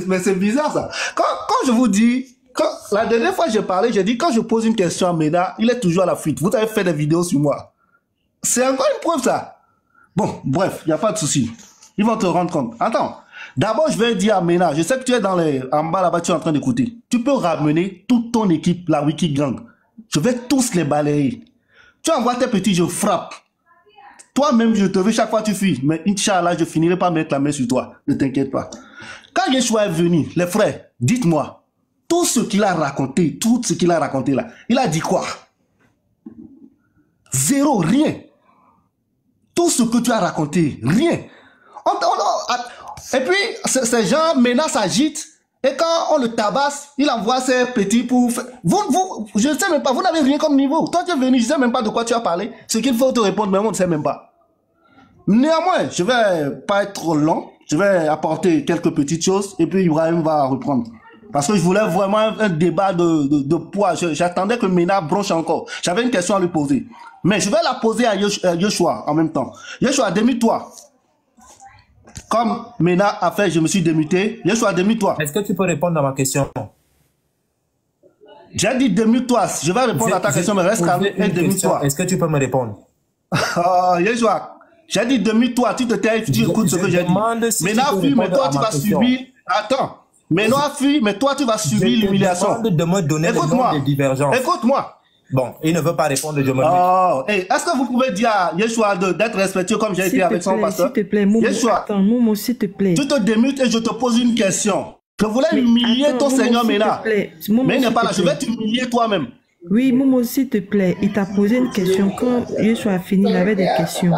G: Mais c'est bizarre ça. Quand je vous dis, la dernière fois j'ai parlé, j'ai dit quand je pose une question à Mena, il est toujours à la fuite. Vous avez fait des vidéos sur moi. C'est encore une preuve ça. Bon, bref, il n'y a pas de souci. Ils vont te rendre compte. Attends, d'abord je vais dire à Mena, je sais que tu es en bas là-bas, tu es en train d'écouter. Tu peux ramener toute ton équipe, la Wikigang. Je vais tous les balayer. Tu envoies tes petits, je frappe. Toi-même, je te veux chaque fois que tu fuis. Mais Inch'Allah, je finirai par mettre la main sur toi. Ne t'inquiète pas. Quand Yeshua est venu, les frères, dites-moi, tout ce qu'il a raconté là, il a dit quoi? Zéro, rien. Tout ce que tu as raconté, rien. Et puis, ces gens, maintenant, s'agitent. Et quand on le tabasse, il envoie ses petits pour... je ne sais même pas, vous n'avez rien comme niveau. Toi, tu es venu, je ne sais même pas de quoi tu as parlé. Ce qu'il faut te répondre, mais on ne sait même pas. Néanmoins, je ne vais pas être trop long. Je vais apporter quelques petites choses et puis Ibrahim va reprendre. Parce que je voulais vraiment un débat de poids. J'attendais que Mena bronche encore. J'avais une question à lui poser. Mais je vais la poser à Yeshua en même temps. Yeshua, démute-toi. Comme Mena a fait, je me suis démuté. Yeshua, démute-toi.
L: Est-ce que tu peux répondre à ma question?
G: J'ai dit démute-toi. Je vais répondre à ta question, mais reste calme et démute-toi.
L: Est-ce que tu peux me répondre?
G: Yeshua, j'ai dit démute-toi. Tu te tais, tu écoutes ce que j'ai dit. Mena fuit, mais toi tu vas subir. Attends. Mena fuit, mais toi tu vas subir l'humiliation.
L: De me donner le nom des divergences.
G: Écoute-moi.
L: Bon, il ne veut pas répondre, je me
G: est-ce que vous pouvez dire à Yeshua d'être respectueux comme j'ai été avec son pasteur?
E: S'il te plaît, Momo, attends, Momo, s'il te plaît.
G: Tu te démutes et je te pose une question. Je voulais humilier ton Seigneur Mena. Mais il n'est pas là, je vais t'humilier toi-même.
E: Oui, Momo, s'il te plaît, il t'a posé une question. Quand Yeshua a fini, il avait des questions.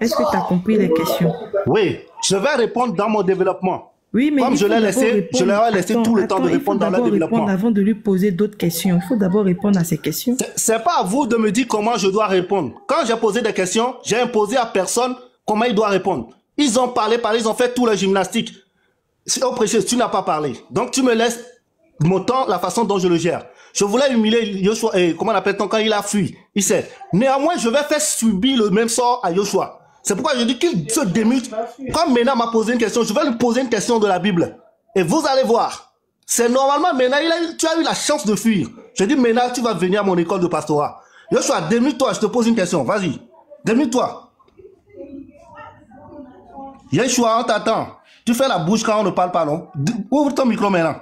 E: Est-ce que tu as compris les questions?
G: Oui, je vais répondre dans mon développement.
E: Oui, mais
G: comme je l'ai laissé, je leur ai laissé tout le temps de répondre dans leur développement.
E: Avant de lui poser d'autres questions, il faut d'abord répondre à ces questions.
G: C'est pas à vous de me dire comment je dois répondre. Quand j'ai posé des questions, j'ai imposé à personne comment il doit répondre. Ils ont parlé, ils ont fait tout le gymnastique. Oh précieux, tu n'as pas parlé. Donc tu me laisses mon temps, la façon dont je le gère. Je voulais humilier Yoshua, comment on appelle-t-on quand il a fui. Il sait. Néanmoins, je vais faire subir le même sort à Yoshua. C'est pourquoi je dis qu'il se démute. Comme Mena m'a posé une question, je vais lui poser une question de la Bible. Et vous allez voir. C'est normalement, Mena, tu as eu la chance de fuir. Je dis, Mena, tu vas venir à mon école de pastorat. Yoshua, démute-toi, je te pose une question. Vas-y. Démute-toi. Yoshua, on t'attend. Tu fais la bouche quand on ne parle pas, non? Ouvre ton micro maintenant.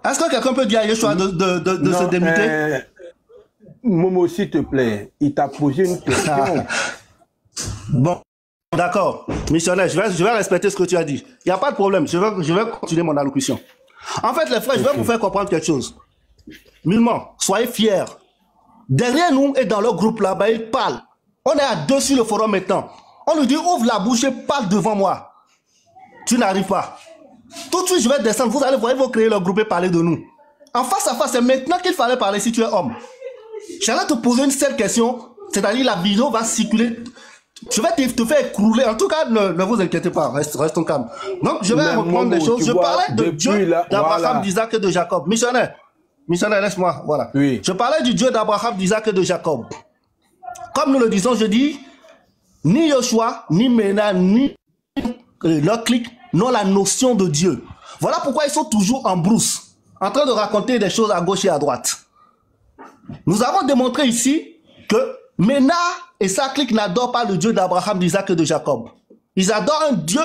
G: Est-ce que quelqu'un peut dire à Yoshua de se démuter?
D: Momo, s'il te plaît, il t'a posé une question.
G: Bon, d'accord. Missionnaire, je vais respecter ce que tu as dit. Il n'y a pas de problème. Je vais continuer mon allocution. En fait, les frères, je vais vous faire comprendre quelque chose. Musulmans, soyez fiers. Derrière nous et dans leur groupe là-bas, ils parlent. On est à deux sur le forum maintenant. On lui dit, ouvre la bouche et parle devant moi. Tu n'arrives pas. Tout de suite, je vais descendre. Vous allez voir, ils vont créer leur groupe et parler de nous. En face à face, c'est maintenant qu'il fallait parler si tu es homme. J'allais te poser une seule question, c'est-à-dire la vidéo va circuler. Je vais te faire écrouler. En tout cas, ne vous inquiétez pas, restons calmes. Donc, je vais reprendre les choses. Je parlais de Dieu d'Abraham, d'Isaac et de Jacob. Missionnaire, laisse-moi, voilà. Oui. Je parlais du Dieu d'Abraham, d'Isaac et de Jacob. Comme nous le disons, je dis, ni Yoshua, ni Mena, ni leur clique n'ont la notion de Dieu. Voilà pourquoi ils sont toujours en brousse, en train de raconter des choses à gauche et à droite. Nous avons démontré ici que Mena et sa clique n'adorent pas le Dieu d'Abraham, d'Isaac et de Jacob. Ils adorent un Dieu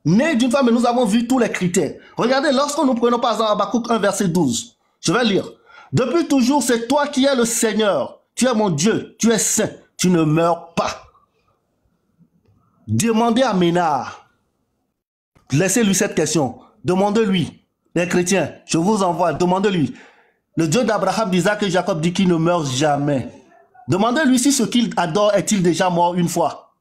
G: né d'une femme et nous avons vu tous les critères. Regardez, lorsque nous prenons par exemple Habakkuk 1 verset 12, je vais lire. Depuis toujours, c'est toi qui es le Seigneur. Tu es mon Dieu, tu es saint, tu ne meurs pas. Demandez à Mena, laissez-lui cette question. Demandez-lui, les chrétiens, je vous envoie, demandez-lui. Le Dieu d'Abraham, d'Isaac et Jacob dit qu'il ne meurt jamais. Demandez-lui si ce qu'il adore est-il déjà mort une fois.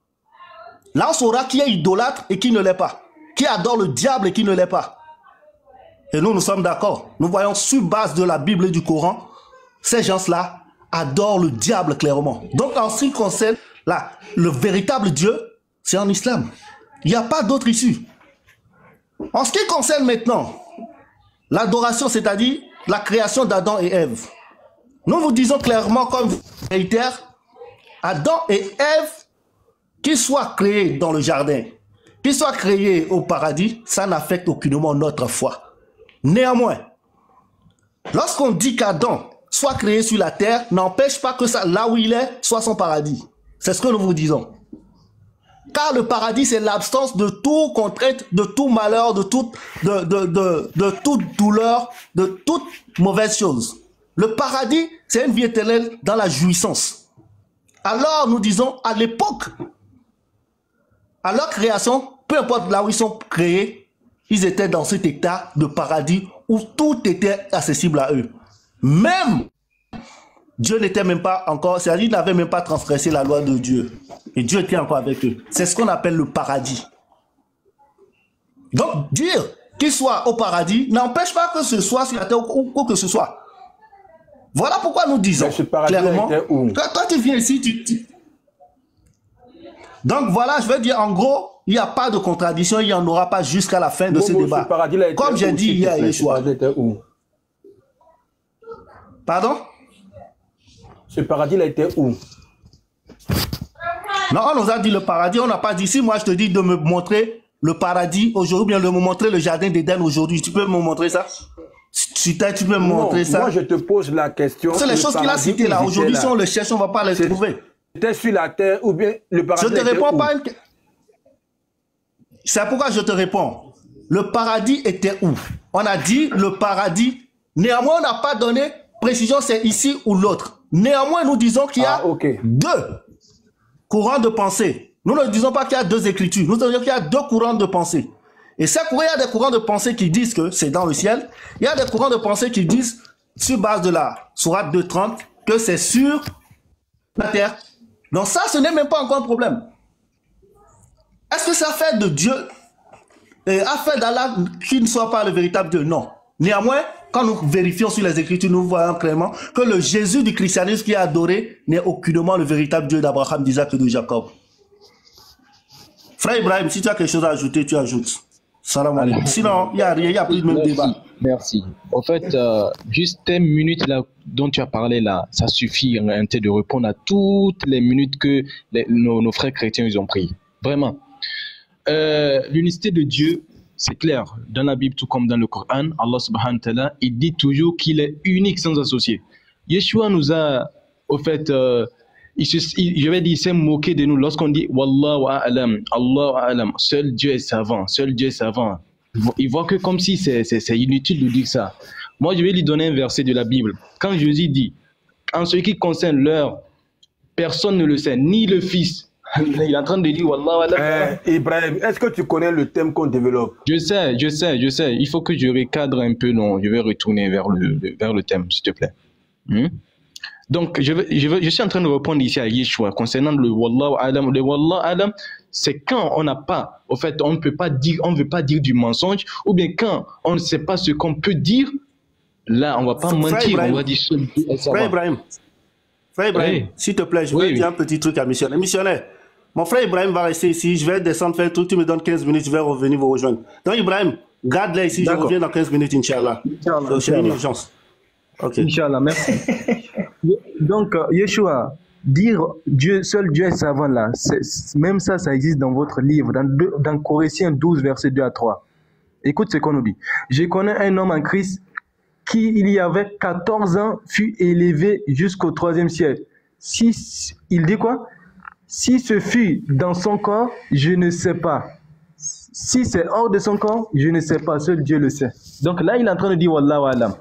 G: Là, on saura qui est idolâtre et qui ne l'est pas. Qui adore le diable et qui ne l'est pas. Et nous sommes d'accord. Nous voyons sur base de la Bible et du Coran, ces gens-là adorent le diable clairement. Donc, en ce qui concerne le véritable Dieu, c'est en islam. Il n'y a pas d'autre issue. En ce qui concerne maintenant l'adoration, c'est-à-dire la création d'Adam et Ève. Nous vous disons clairement comme véritaire, Adam et Ève, qu'ils soient créés dans le jardin, qu'ils soient créés au paradis, ça n'affecte aucunement notre foi. Néanmoins, lorsqu'on dit qu'Adam soit créé sur la terre, n'empêche pas que ça, là où il est, soit son paradis. C'est ce que nous vous disons. Car le paradis, c'est l'absence de toute contrainte, de tout malheur, de toute douleur, de toute mauvaise chose. Le paradis, c'est une vie éternelle dans la jouissance. Alors, nous disons, à l'époque, à leur création, peu importe là où ils sont créés, ils étaient dans cet état de paradis où tout était accessible à eux. Même Dieu n'était même pas encore, c'est-à-dire qu'il n'avait même pas transgressé la loi de Dieu. Et Dieu était encore avec eux. C'est ce qu'on appelle le paradis. Donc, dire qu'ils soient au paradis n'empêche pas que ce soit sur la terre ou que ce soit. Voilà pourquoi nous disons clairement, quand tu viens ici, Donc voilà, je veux dire, en gros, il n'y a pas de contradiction, il n'y en aura pas jusqu'à la fin de ce débat. Comme j'ai dit hier, Yeshua. Pardon?
D: Ce paradis là était où?
G: Non, on nous a dit le paradis, on n'a pas dit. Si moi je te dis de me montrer le paradis aujourd'hui, bien de me montrer le jardin d'Éden aujourd'hui, tu peux me montrer ça? Tu peux me montrer ça?
D: Moi je te pose la question.
G: C'est les choses qu'il a citées là. Aujourd'hui, si on le cherche, on ne va pas les trouver.
D: C'était sur la terre ou bien le paradis?
G: Je te réponds pas. C'est pourquoi je te réponds. Le paradis était où? On a dit le paradis. Néanmoins, on n'a pas donné précision, c'est ici ou l'autre. Néanmoins, nous disons qu'il y a deux courants de pensée. Nous ne disons pas qu'il y a deux écritures. Nous disons qu'il y a deux courants de pensée. Et ces courants, il y a des courants de pensée qui disent que c'est dans le ciel. Il y a des courants de pensée qui disent, sur base de la sourate 2.30, que c'est sur la terre. Donc ça, ce n'est même pas encore un problème. Est-ce que ça fait de Dieu, a fait d'Allah qui ne soit pas le véritable Dieu? Non. Néanmoins, quand nous vérifions sur les Écritures, nous voyons clairement que le Jésus du christianisme qui est adoré n'est aucunement le véritable Dieu d'Abraham, d'Isaac et de Jacob. Frère Ibrahim, si tu as quelque chose à ajouter, tu ajoutes. Salam alaikum. Sinon, il n'y a rien, il n'y a plus de même débat.
I: Merci. En fait, juste tes minutes là dont tu as parlé là, ça suffit en réalité de répondre à toutes les minutes que nos frères chrétiens ils ont pris. Vraiment. L'unicité de Dieu, c'est clair. Dans la Bible, tout comme dans le Coran, Allah subhanahu wa ta'ala, il dit toujours qu'il est unique sans associé. Yeshua nous a, au fait, je vais dire, il s'est moqué de nous lorsqu'on dit Wallahu a'lam, Allahu a'lam, seul Dieu est savant, seul Dieu est savant. Il voit que comme si c'est inutile de dire ça. Moi, je vais lui donner un verset de la Bible. Quand Jésus dit, en ce qui concerne l'heure, personne ne le sait, ni le Fils. Il est en train de dire Wallahu a'lam.
D: Ibrahim, est-ce que tu connais le thème qu'on développe?
I: Je sais. Il faut que je recadre un peu. Non, je vais retourner vers le thème, s'il te plaît. Donc, je suis en train de répondre ici à Yeshua concernant le Wallahu a'lam. Le Wallahu a'lam, c'est quand on n'a pas, au fait, on ne peut pas dire, on ne veut pas dire du mensonge, ou bien quand on ne sait pas ce qu'on peut dire, là, on ne va pas mentir, on va dire
G: Frère Ibrahim, oui. S'il te plaît, je vais dire un petit truc à missionnaire. Missionnaire, mon frère Ibrahim va rester ici, je vais descendre faire tout, tu me donnes 15 minutes, je vais revenir vous rejoindre. Donc Ibrahim, garde-les ici, je reviens dans 15 minutes, Inch'Allah. C'est une urgence. Ok.
I: Inch'Allah, merci. Donc, Yeshua, dire Dieu, seul Dieu est savant là, même ça existe dans votre livre, dans Corinthiens 12, versets 2 à 3. Écoute ce qu'on nous dit. Je connais un homme en Christ qui, il y avait 14 ans, fut élevé jusqu'au 3e siècle. Il dit quoi? Si ce fut dans son corps, je ne sais pas. Si c'est hors de son corps, je ne sais pas. Seul Dieu le sait. Donc là, il est en train de dire Wallahu a'lam.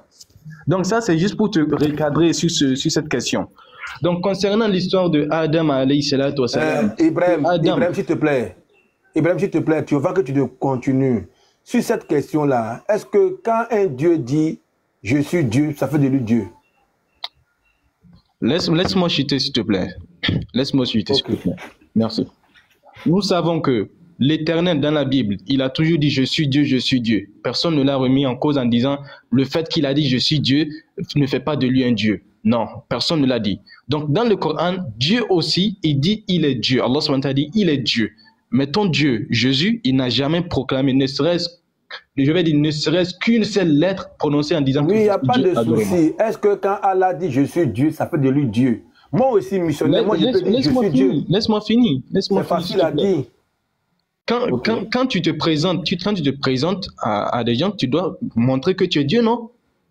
I: Donc ça, c'est juste pour te recadrer sur cette question. Donc concernant l'histoire de Adam alayhi salatu wa salam.
D: Ibrahim, s'il te plaît. Ibrahim, s'il te plaît, tu veux que tu te continues. Sur cette question-là, est-ce que quand un Dieu dit « Je suis Dieu », ça fait de lui Dieu?
I: Laisse-moi chuter, s'il te plaît. Laisse-moi chuter, s'il te plaît. Merci. Nous savons que l'Éternel, dans la Bible, il a toujours dit « Je suis Dieu, je suis Dieu ». Personne ne l'a remis en cause en disant « Le fait qu'il a dit « Je suis Dieu » ne fait pas de lui un Dieu ». Non, personne ne l'a dit. Donc, dans le Coran, Dieu aussi, il dit « Il est Dieu ». Allah subhanahu wa ta'ala dit « Il est Dieu ». Mais ton Dieu, Jésus, il n'a jamais proclamé, ne serait-ce qu'une seule lettre prononcée en disant
D: oui, il n'y a pas de souci. Est-ce que quand Allah dit « Je suis Dieu », ça fait de lui Dieu? Moi aussi, missionnaire, moi je peux dire « Je suis Dieu ».
I: Laisse-moi finir.
D: C'est facile à dire.
I: Quand tu te présentes à des gens, tu dois montrer que tu es Dieu, non?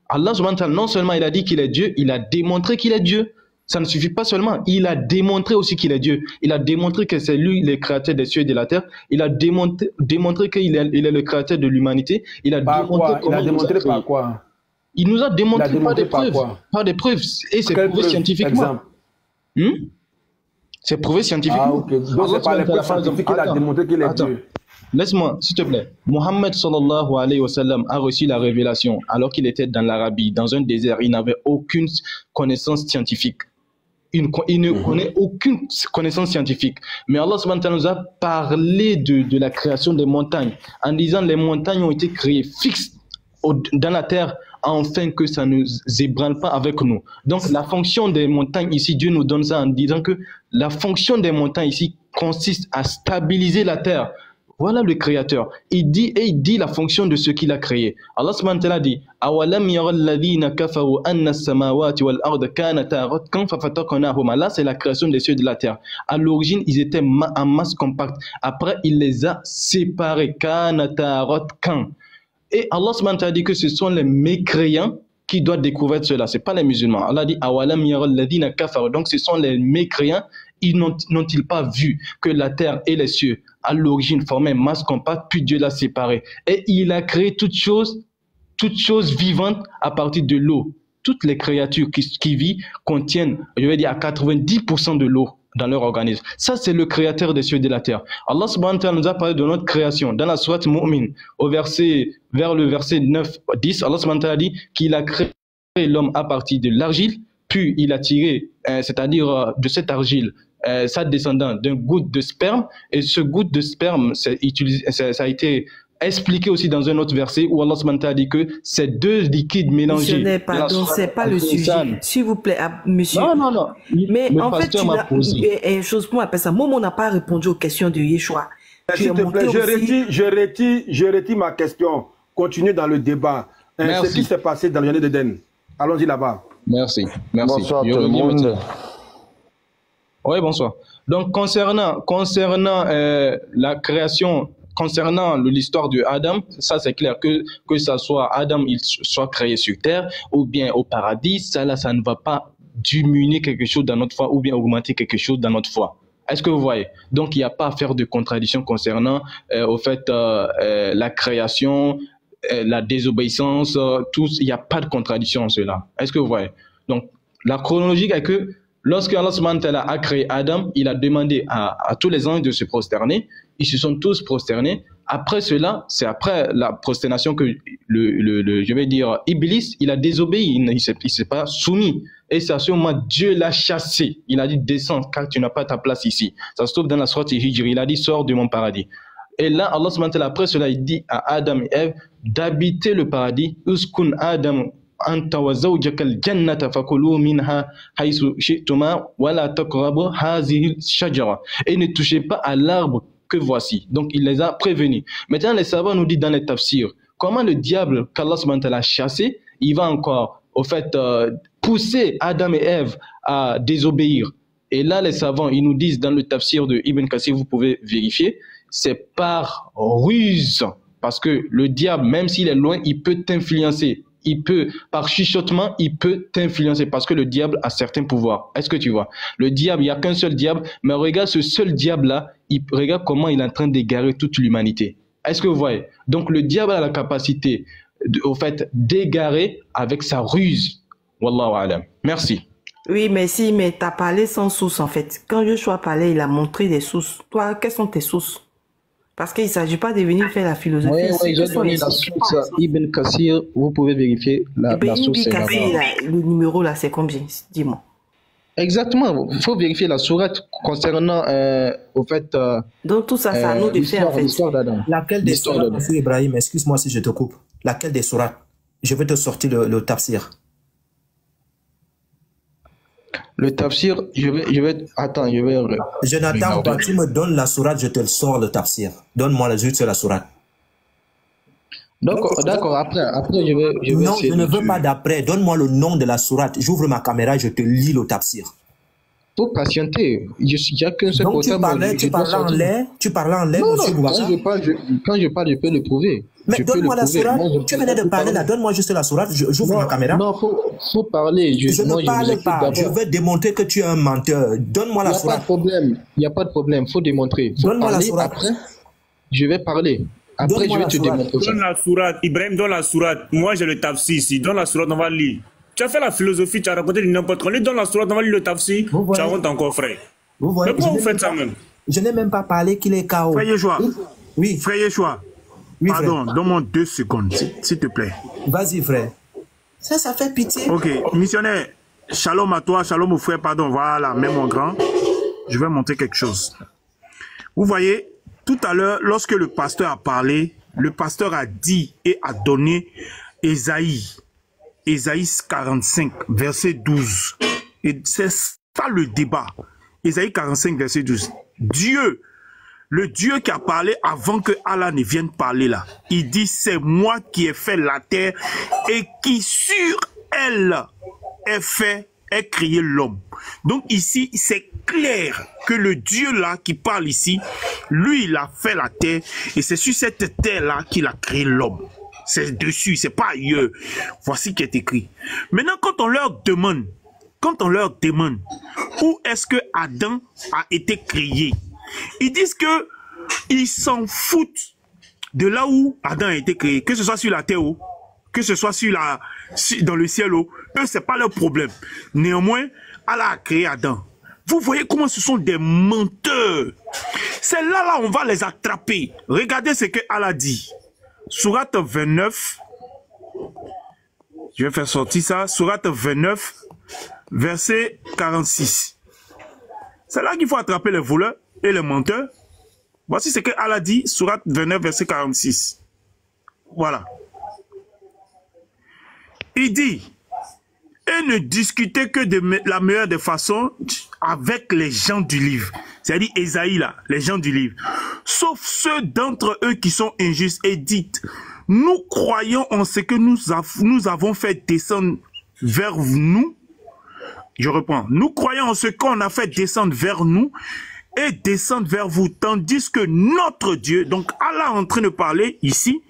I: Allah subhanahu wa ta'ala, non seulement il a dit qu'il est Dieu, il a démontré qu'il est Dieu. Ça ne suffit pas seulement, il a démontré aussi qu'il est Dieu. Il a démontré que c'est lui le créateur des cieux et de la terre. Il a démontré qu'il est le créateur de l'humanité. Il a démontré
D: par quoi?
I: Il nous a démontré par des preuves. Par des preuves. Et c'est prouvé scientifiquement. C'est prouvé scientifiquement.
D: Ah, ok. Donc c'est par les preuves scientifiques qu'il a démontré qu'il est Dieu.
I: Laisse-moi, s'il te plaît. Mohammed sallallahu alayhi wa sallam a reçu la révélation alors qu'il était dans l'Arabie, dans un désert. Il n'avait aucune connaissance scientifique. Il ne connaît aucune connaissance scientifique. Mais Allah subhanahu wa ta'ala nous a parlé de la création des montagnes en disant les montagnes ont été créées fixes dans la terre afin que ça ne s'ébranle pas avec nous. Donc la fonction des montagnes ici, Dieu nous donne ça en disant que la fonction des montagnes ici consiste à stabiliser la terre. Voilà le créateur. Il dit la fonction de ce qu'il a créé. Allah subhanahu wa ta'ala dit Awalam yara alladhina kafaru anna as-samawati wal arda kanata ratqan fafataqnahuma. Là, c'est la création des cieux et de la terre. À l'origine, ils étaient en masse compacte. Après, il les a séparés. Kanata ratqan. Et Allah subhanahu wa ta'ala dit que ce sont les mécréants qui doivent découvrir cela. Ce n'est pas les musulmans. Allah dit Awalam yara alladhina kafaru. Donc, ce sont les mécréants. N'ont-ils pas vu que la terre et les cieux, à l'origine, formaient une masse compacte, puis Dieu l'a séparée. Et il a créé toutes choses vivantes à partir de l'eau. Toutes les créatures qui vivent contiennent, je vais dire, à 90% de l'eau dans leur organisme. Ça, c'est le créateur des cieux et de la terre. Allah subhanahu wa ta'ala nous a parlé de notre création. Dans la sourate Mu'min, vers le verset 9-10, Allah subhanahu wa ta'ala dit qu'il a créé l'homme à partir de l'argile, puis il a tiré, c'est-à-dire de cette argile, sa descendance d'un goutte de sperme, et ce goutte de sperme, ça a été expliqué aussi dans un autre verset où Allah subhanahu wa ta'ala dit que c'est deux liquides mélangés.
E: Missionnaire, pardon, c'est pas le sujet. S'il vous plaît, monsieur.
I: Non.
E: Mais en fait, une chose pour m'appeler ça. Moi, on n'a pas répondu aux questions de Yeshua.
D: S'il te plaît, je retire ma question. Continue dans le débat. Ce qui s'est passé dans le jardin d'Éden. Allons-y là-bas.
I: Merci.
F: Bonsoir tout le monde.
I: Oui, bonsoir. Donc, concernant la création, concernant l'histoire de Adam, ça c'est clair que ça soit Adam, il soit créé sur terre ou bien au paradis, ça ne va pas diminuer quelque chose dans notre foi ou bien augmenter quelque chose dans notre foi. Est-ce que vous voyez? Donc il n'y a pas à faire de contradiction concernant la création, la désobéissance, il n'y a pas de contradiction en cela. Est-ce que vous voyez? Donc la chronologie est que lorsque Allah subhanahu wa ta'ala a créé Adam, il a demandé à tous les anges de se prosterner. Ils se sont tous prosternés. Après cela, c'est après la prosternation que je vais dire, Iblis, il a désobéi, il ne s'est pas soumis. Et c'est à ce moment, Dieu l'a chassé. Il a dit, descends, car tu n'as pas ta place ici. Ça se trouve dans la sourate Hijr. Il a dit, sors de mon paradis. Et là, Allah subhanahu wa ta'ala, après cela, il dit à Adam et Ève d'habiter le paradis. Uskun Adam anta wa zawjaka al-jannata fakulu minha haythu shi'tuma wa la taqrabu hadhihi shajara. Et ne touchez pas à l'arbre que voici. Donc, il les a prévenus. Maintenant, les savants nous disent dans les tafsirs, comment le diable qu'Allah subhanahu wa ta'ala a chassé, il va encore, au fait, pousser Adam et Ève à désobéir. Et là, les savants, ils nous disent dans le tafsir de Ibn Kassir, vous pouvez vérifier, c'est par ruse. Parce que le diable, même s'il est loin, il peut t'influencer. Il peut, par chuchotement, il peut t'influencer parce que le diable a certains pouvoirs. Est-ce que tu vois? Le diable, il n'y a qu'un seul diable, mais regarde ce seul diable-là, regarde comment il est en train d'égarer toute l'humanité. Est-ce que vous voyez? Donc le diable a la capacité, au fait, d'égarer avec sa ruse. Wallahu alam. Merci.
E: Oui, merci, mais tu as parlé sans source en fait. Quand Joshua parlait, il a montré des sources. Toi, quelles sont tes sources? Parce qu'il ne s'agit pas de venir faire la philosophie.
I: Oui, j'ai donné la source Ibn Kassir. Vous pouvez vérifier la source.
E: Ibn Kassir, le numéro là, c'est combien? Dis-moi.
I: Exactement. Il faut vérifier la sourate concernant, au fait...
E: donc tout ça, c'est à nous de faire en fait.
L: Laquelle des sourates, M. Ibrahim, excuse-moi si je te coupe. Laquelle des sourates? Je vais te sortir le tafsir.
I: Le tafsir, attends, je vais...
L: Je n'attends pas, tu me donnes la sourate, je te le sors le tafsir. Donne-moi juste la sourate.
I: D'accord, après je vais
L: non, je ne veux pas d'après. Donne-moi le nom de la sourate. J'ouvre ma caméra et je te lis le tafsir.
I: Faut patienter. Il n'y a qu'un seul
L: donc tu parlais en l'air,
I: non,
L: monsieur Boubacar.
I: Quand je parle, je peux le prouver.
L: Mais donne-moi la sourate. Tu venais de parler là, donne-moi juste la sourate, j'ouvre ma caméra.
I: Non, faut parler.
L: Je ne parle pas, je veux démontrer que tu es un menteur. Donne-moi la sourate.
I: Il n'y a pas de problème, faut démontrer.
L: Donne-moi la sourate.
I: Après, je vais parler. Après, je vais te démontrer.
K: Donne la sourate. Ibrahim, donne la sourate. Moi, j'ai le tafsir ici. Donne la sourate, on va lire. Tu as fait la philosophie, tu as raconté n'importe quoi. Donne la sourate, on va lire le tafsir. Tu racontes encore, frère. Mais pourquoi vous faites ça même?
L: Je n'ai même pas parlé qu'il est KO.
D: Frère Yeshua.
L: Oui.
D: Frère Yeshua.
L: Oui,
D: pardon, donne-moi 2 secondes, s'il te plaît.
L: Vas-y, frère. Ça fait pitié.
D: Ok, missionnaire, shalom à toi, shalom au frère, pardon, voilà, même mon grand. Je vais montrer quelque chose. Vous voyez, tout à l'heure, lorsque le pasteur a parlé, le pasteur a dit et a donné Ésaïe 45, verset 12. Et c'est ça le débat. Ésaïe 45, verset 12. Dieu, le Dieu qui a parlé avant que Allah ne vienne parler là, il dit c'est moi qui ai fait la terre et qui sur elle est créé l'homme. Donc ici, c'est clair que le Dieu là qui parle ici, lui il a fait la terre et c'est sur cette terre là qu'il a créé l'homme. C'est dessus, c'est pas ailleurs. Voici qui est écrit. Maintenant, quand on leur demande où est-ce que Adam a été créé, ils disent que ils s'en foutent de là où Adam a été créé, que ce soit sur la terre ou que ce soit dans le ciel ou eux c'est pas leur problème. Néanmoins, Allah a créé Adam. Vous voyez comment ce sont des menteurs. C'est là on va les attraper. Regardez ce que Allah dit. Sourate 29. Je vais faire sortir ça. Sourate 29, verset 46.
M: C'est là qu'il faut attraper les voleurs et les menteurs. Voici ce que Allah dit, Sourate 29, verset 46. Voilà. Il dit, et ne discutez que de la meilleure des façons avec les gens du livre. C'est-à-dire Ésaïe là, les gens du livre. Sauf ceux d'entre eux qui sont injustes et dites, nous croyons en ce que nous avons fait descendre vers nous. Je reprends. Nous croyons en ce qu'on a fait descendre vers nous et descendre vers vous, tandis que notre Dieu, donc Allah est en train de parler ici,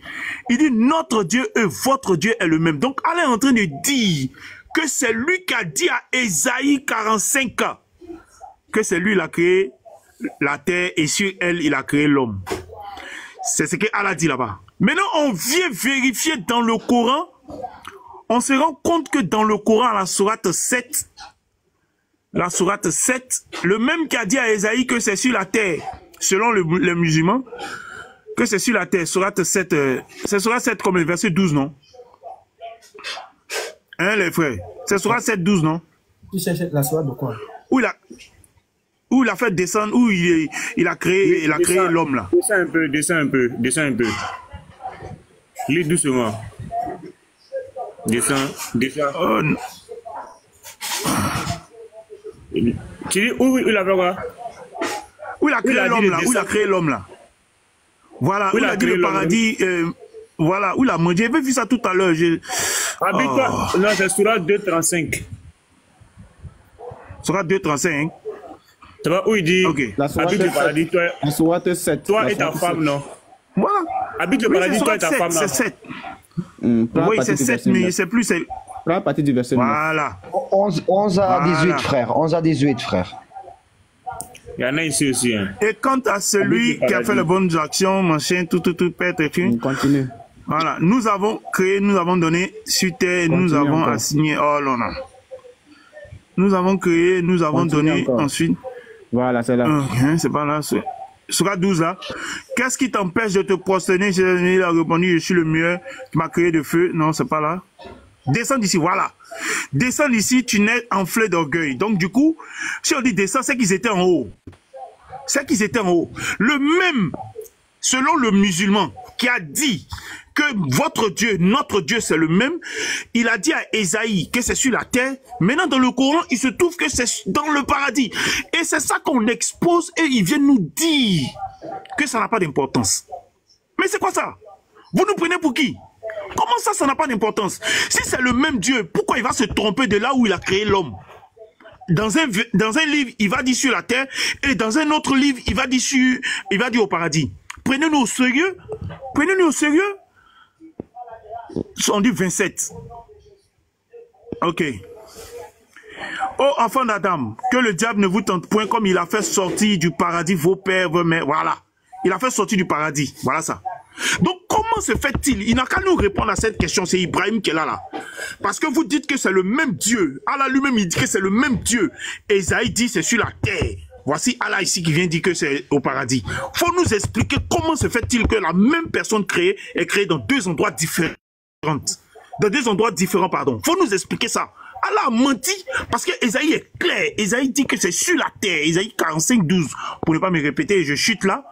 M: il dit notre Dieu et votre Dieu est le même. Donc Allah est en train de dire que c'est lui qui a dit à Ésaïe 45 ans que c'est lui qui a créé la terre et sur elle il a créé l'homme. C'est ce que Allah dit là-bas. Maintenant on vient vérifier dans le Coran, on se rend compte que dans le Coran, la sourate 7, le même qui a dit à Ésaïe que c'est sur la terre, selon les musulmans, que c'est sur la terre, sourate 7, c'est sourate 7 comme le verset 12, non? Hein, les frères? C'est sourate 7, 12, non?
L: Tu cherches la sourate de quoi?
M: Où il a fait descendre, où il a créé l'homme là.
K: Descends un peu. Lis doucement. Descends.
M: Oh, non.
K: Tu dis où il a fait quoi?
M: Où il a créé l'homme là? Où il a créé l'homme là? Voilà, où il a dit le paradis, voilà, où il a mangé. J'avais vu ça tout à l'heure.
K: Habite-toi. Non, c'est Sourate 2.35.
M: Sourate 2.35.
K: Tu vois où il dit habite le paradis, toi et ta femme, non?
M: Voilà.
K: Habite le paradis, toi et ta femme, non?
M: C'est 7. Oui, c'est 7, mais c'est plus.
N: À partir du verset 9.
M: Voilà.
O: 11 à 18, frère. 11 à 18, frère.
K: Il y en a ici aussi. Hein.
M: Et quant à celui qui a fait les bonnes actions, machin, tout, pète et tout.
N: Continue.
M: Voilà. Nous avons créé, nous avons donné sur terre, nous avons assigné. Oh là là. Nous avons créé, nous avons donné ensuite.
N: Voilà, c'est là.
M: C'est pas là. Sourate 12 là. Qu'est-ce qui t'empêche de te prosterner? Il a répondu, je suis le meilleur qui m'a créé de feu. Non, c'est pas là. Descends d'ici, voilà. Descends d'ici, tu n'es enflé d'orgueil. Donc du coup, si on dit descends, c'est qu'ils étaient en haut. C'est qu'ils étaient en haut. Le même, selon le musulman, qui a dit que votre Dieu, notre Dieu, c'est le même, il a dit à Ésaïe que c'est sur la terre. Maintenant, dans le Coran, il se trouve que c'est dans le paradis. Et c'est ça qu'on expose et ils viennent nous dire que ça n'a pas d'importance. Mais c'est quoi ça? Vous nous prenez pour qui? Comment ça, ça n'a pas d'importance? Si c'est le même Dieu, pourquoi il va se tromper de là où il a créé l'homme? Dans un livre, il va dire sur la terre, et dans un autre livre, il va dire au paradis. Prenez-nous au sérieux. Prenez-nous au sérieux. On dit 27. Ok. Oh, enfants d'Adam, que le diable ne vous tente point comme il a fait sortir du paradis vos pères, vos mères. Voilà. Il a fait sortir du paradis. Voilà ça. Donc, comment se fait-il? Il n'a qu'à nous répondre à cette question. C'est Ibrahim qui est là. Parce que vous dites que c'est le même Dieu. Allah lui-même, il dit que c'est le même Dieu. Esaïe dit c'est sur la terre. Voici Allah ici qui vient dire que c'est au paradis. Faut nous expliquer comment se fait-il que la même personne créée est créée dans deux endroits différents. Dans deux endroits différents, pardon. Faut nous expliquer ça. Allah a menti parce que Esaïe est clair. Esaïe dit que c'est sur la terre. Esaïe 45, 12. Pour ne pas me répéter, je chute là.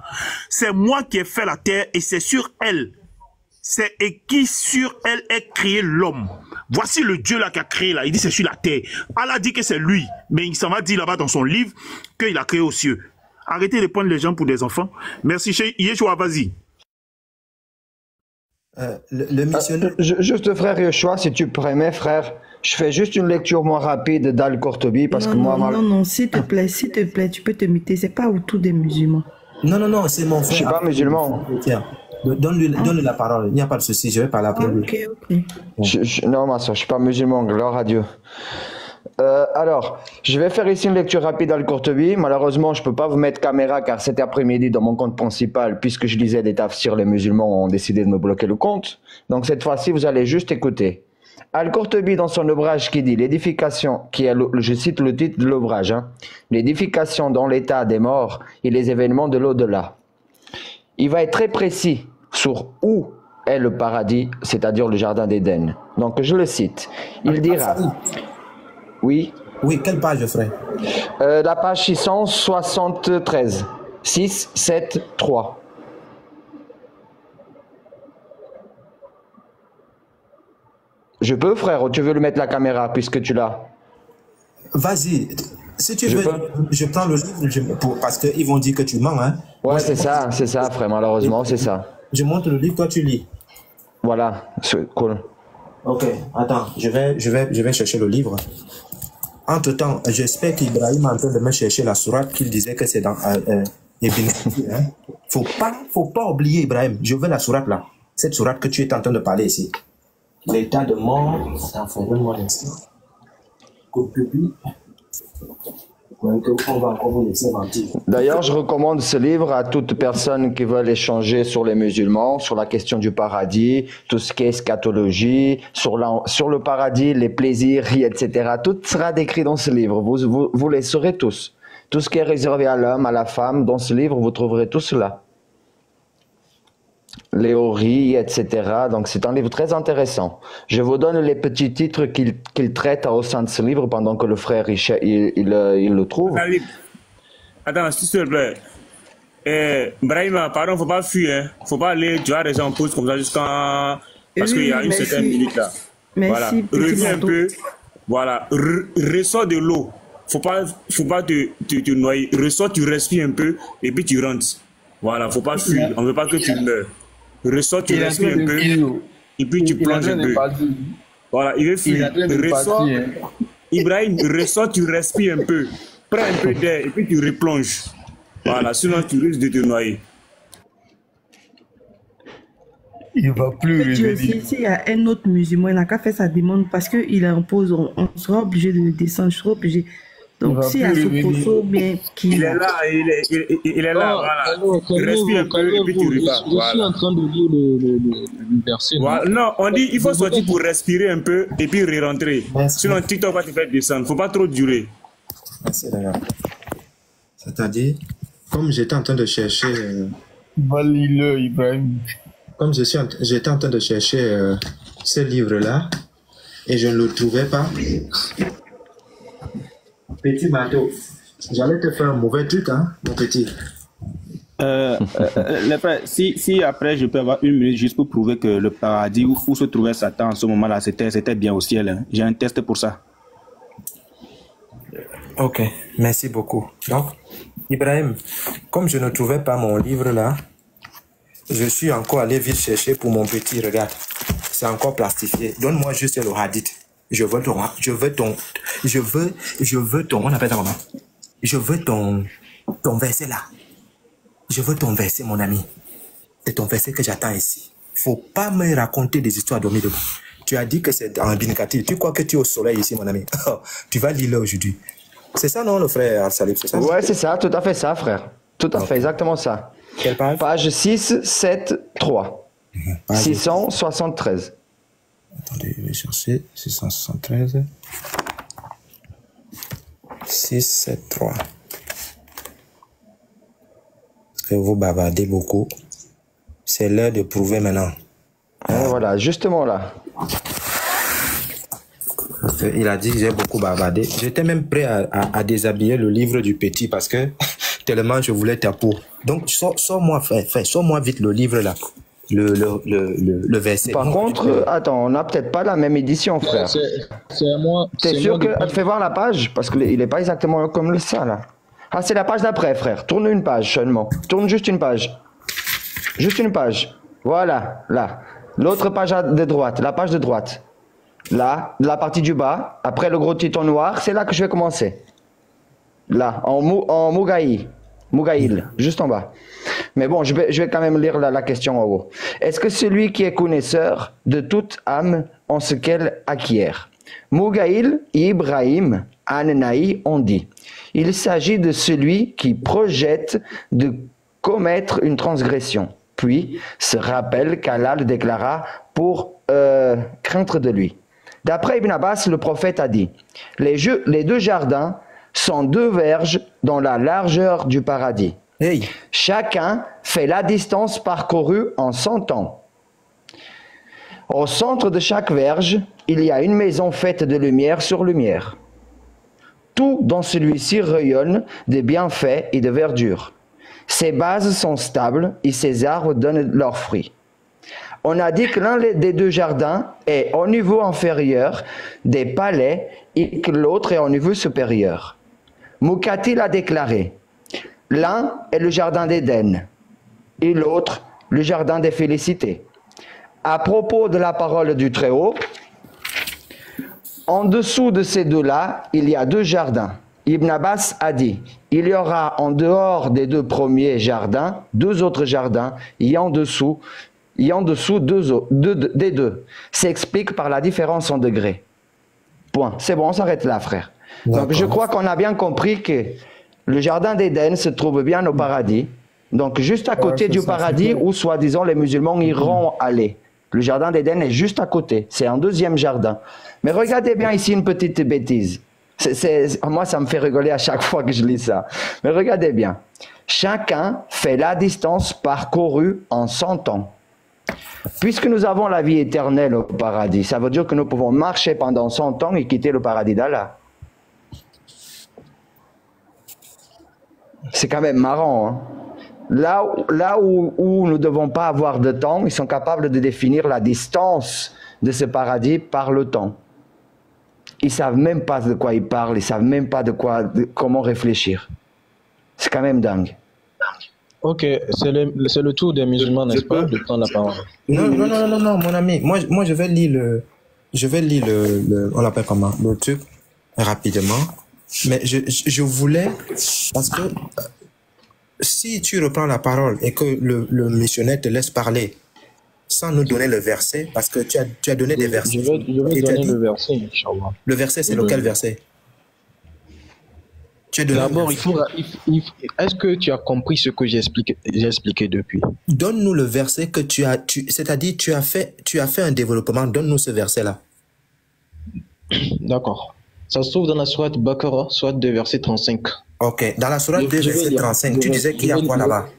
M: C'est moi qui ai fait la terre et c'est sur elle. C'est et qui sur elle est créé l'homme. Voici le Dieu là qui a créé là. Il dit c'est sur la terre. Allah dit que c'est lui. Mais il s'en va dire là-bas dans son livre qu'il a créé aux cieux. Arrêtez de prendre les gens pour des enfants. Merci, Yeshua, vas-y.
O: Le missionnaire... Juste frère Yeshua, si tu permets frère, je fais juste une lecture moins rapide d'Al-Qurtubi parce que moi...
E: Non, s'il te plaît, tu peux te muter, c'est pas autour des musulmans.
L: Non, c'est mon frère.
O: Je suis pas musulman.
L: Donne-lui la parole, il n'y a pas de souci, je vais parler après lui.
E: Ok.
O: Non ma soeur, je suis pas musulman, gloire à Dieu. Alors, je vais faire ici une lecture rapide d'Al-Qurtubi. Malheureusement, je ne peux pas vous mettre caméra car cet après-midi, dans mon compte principal, puisque je lisais des tafsirs, les musulmans ont décidé de me bloquer le compte. Donc cette fois-ci, vous allez juste écouter. Al-Qurtubi, dans son ouvrage, qui dit l'édification, qui est, je cite le titre de l'ouvrage, l'édification dans l'état des morts et les événements de l'au-delà. Il va être très précis sur où est le paradis, c'est-à-dire le jardin d'Éden. Donc je le cite. Il dira... Oui.
L: Oui, quelle page, frère?
O: La page 673. 6, 7, 3. Je peux, frère, ou tu veux le mettre la caméra puisque tu l'as?
L: Vas-y. Si tu veux, je prends le livre parce qu'ils vont dire que tu mens. Hein.
O: Ouais, c'est ça, frère, malheureusement, c'est ça.
L: Je montre le livre, toi tu lis.
O: Voilà, c'est cool.
L: Ok, attends, je vais chercher le livre. Entre-temps, j'espère qu'Ibrahim est en train de me chercher la sourate qu'il disait que c'est dans Ibn Kathir, hein. Faut pas oublier, Ibrahim. Je veux la sourate là. Cette sourate que tu es en train de parler ici. L'état de mort. Attends, donne-moi un instant. On va encore vous laisser mentir.
O: D'ailleurs, je recommande ce livre à toute personne qui veut échanger sur les musulmans, sur la question du paradis, tout ce qui est eschatologie, sur le paradis, les plaisirs, etc. Tout sera décrit dans ce livre. Vous les saurez tous. Tout ce qui est réservé à l'homme, à la femme, dans ce livre, vous trouverez tout cela. Les horis, etc. Donc c'est un livre très intéressant. Je vous donne les petits titres qu'il traite au sein de ce livre pendant que le frère il le trouve.
K: Attends, s'il te plaît. Brahima, pardon, faut pas fuir. Hein. Faut pas aller, tu vas rester en pause comme ça jusqu'à... Parce qu'il y a une certaine minute là.
E: Merci,
K: voilà. Reviens un peu. Voilà. Ressors de l'eau. Faut pas te noyer. Ressors, tu respires un peu et puis tu rentres. Voilà, faut pas fuir. On veut pas que tu meurs. Ressors, tu respires un peu, et puis tu plonges un peu. Voilà, il veut fuir. Ressors, Ibrahim, ressors, tu respires un peu. Prends un peu d'air, et puis tu replonges. Voilà, sinon tu risques de te noyer.
J: Il va plus revenir.
E: S'il y a un autre musulman, il n'a qu'à faire sa demande parce qu'il impose, on sera obligé de descendre, je serai obligé. Donc, s'il y a ce poteau bien qui...
K: Il est là, il est là, voilà. Respire un peu et puis tu repars.
N: Je suis en train de lire le verset.
K: Voilà. Non, on dit il faut sortir pour respirer un peu et puis re-rentrer. Sinon, TikTok va te faire descendre. Il ne faut pas trop durer.
L: Merci, d'accord. C'est-à-dire, comme j'étais en train de chercher...
J: Valide-le, Ibrahim.
L: Comme j'étais en train de chercher ce livre-là et je ne le trouvais pas... Petit bateau, j'allais te faire un mauvais truc, hein, mon petit.
N: Les frères, si après je peux avoir une minute juste pour prouver que le paradis où se trouvait Satan en ce moment-là, c'était bien au ciel. Hein. J'ai un test pour ça.
L: Ok, merci beaucoup. Donc, Ibrahim, comme je ne trouvais pas mon livre là, je suis encore allé vite chercher pour mon petit, regarde. C'est encore plastifié. Donne-moi juste le hadith. Je veux ton, on appelle ça comment? Je veux ton verset là. Je veux ton verset, mon ami. C'est ton verset que j'attends ici. Faut pas me raconter des histoires dormies debout. Tu as dit que c'est en Ibn Kathir. Tu crois que tu es au soleil ici, mon ami? Tu vas lire là aujourd'hui. C'est ça, non, le frère Al-Salif, c'est ça?
O: Ouais, c'est ça, tout à fait ça, frère. Tout à fait, exactement ça.
L: Quelle page?
O: Page 6, 7, 3. 673.
L: Attendez, je vais chercher 673. 673. Parce que vous bavardez beaucoup. C'est l'heure de prouver maintenant.
O: Voilà, justement là.
L: Il a dit que j'ai beaucoup bavardé. J'étais même prêt à déshabiller le livre du petit parce que tellement je voulais ta peau. Donc, sors-moi, frère, sors-moi vite le livre là. Le verset.
O: Par contre, attends, on n'a peut-être pas la même édition, frère.
N: C'est à moi.
O: T'es sûr que... Fais voir la page, parce qu'il n'est pas exactement comme ça, là. Ah, c'est la page d'après, frère. Tourne une page seulement. Tourne juste une page. Juste une page. Voilà, là. L'autre page de droite, la page de droite. Là, la partie du bas, après le gros titre noir, c'est là que je vais commencer. Là, en Mougaïl, juste en bas. Mais bon, je vais quand même lire la question en haut. Est-ce que celui qui est connaisseur de toute âme en ce qu'elle acquiert? Mougaïl et Ibrahim An-Naï ont dit: il s'agit de celui qui projette de commettre une transgression, puis se rappelle qu'Allah le déclara pour craindre de lui. D'après Ibn Abbas, le prophète a dit: les deux jardins sont deux verges dans la largeur du paradis.
L: Hey.
O: Chacun fait la distance parcourue en 100 ans. Au centre de chaque verge, il y a une maison faite de lumière sur lumière. Tout dans celui-ci rayonne de bienfaits et de verdure. Ses bases sont stables et ses arbres donnent leurs fruits. On a dit que l'un des deux jardins est au niveau inférieur des palais et que l'autre est au niveau supérieur. Mukatil a déclaré, l'un est le jardin d'Éden et l'autre le jardin des félicités. À propos de la parole du Très-Haut, en dessous de ces deux-là, il y a deux jardins. Ibn Abbas a dit, il y aura en dehors des deux premiers jardins, deux autres jardins, et en dessous des deux. S'explique par la différence en degrés. Point. C'est bon, on s'arrête là, frère. Donc je crois qu'on a bien compris que le jardin d'Éden se trouve bien au paradis. Donc juste à côté du paradis où, soi-disant, les musulmans iront aller. Le jardin d'Éden est juste à côté. C'est un deuxième jardin. Mais regardez bien ici une petite bêtise. Moi, ça me fait rigoler à chaque fois que je lis ça. Mais regardez bien. Chacun fait la distance parcourue en 100 ans. Puisque nous avons la vie éternelle au paradis, ça veut dire que nous pouvons marcher pendant 100 ans et quitter le paradis d'Allah. C'est quand même marrant, hein? Là où nous ne devons pas avoir de temps, ils sont capables de définir la distance de ce paradis par le temps. Ils ne savent même pas de quoi ils parlent, ils ne savent même pas comment réfléchir. C'est quand même dingue.
I: Ok, c'est le tour des musulmans, n'est-ce pas, de prendre la parole.
L: Non, mon ami. Moi, je vais lire on l'appelle comment, le truc rapidement. Mais je voulais, parce que si tu reprends la parole et que le missionnaire te laisse parler sans nous donner le verset, parce que tu as donné des versets.
I: Je vais donner le verset, Inch'Allah.
L: Le verset, c'est lequel verset?
I: D'abord, est-ce que tu as compris ce que j'ai expliqué depuis?
L: Donne-nous le verset que c'est-à-dire tu as fait un développement, donne-nous ce verset-là.
I: D'accord. Ça se trouve dans la sourate Baqarah, sourate 2, verset 35.
L: Ok, dans la sourate 2, verset 35, tu disais qu'il y a quoi là-bas?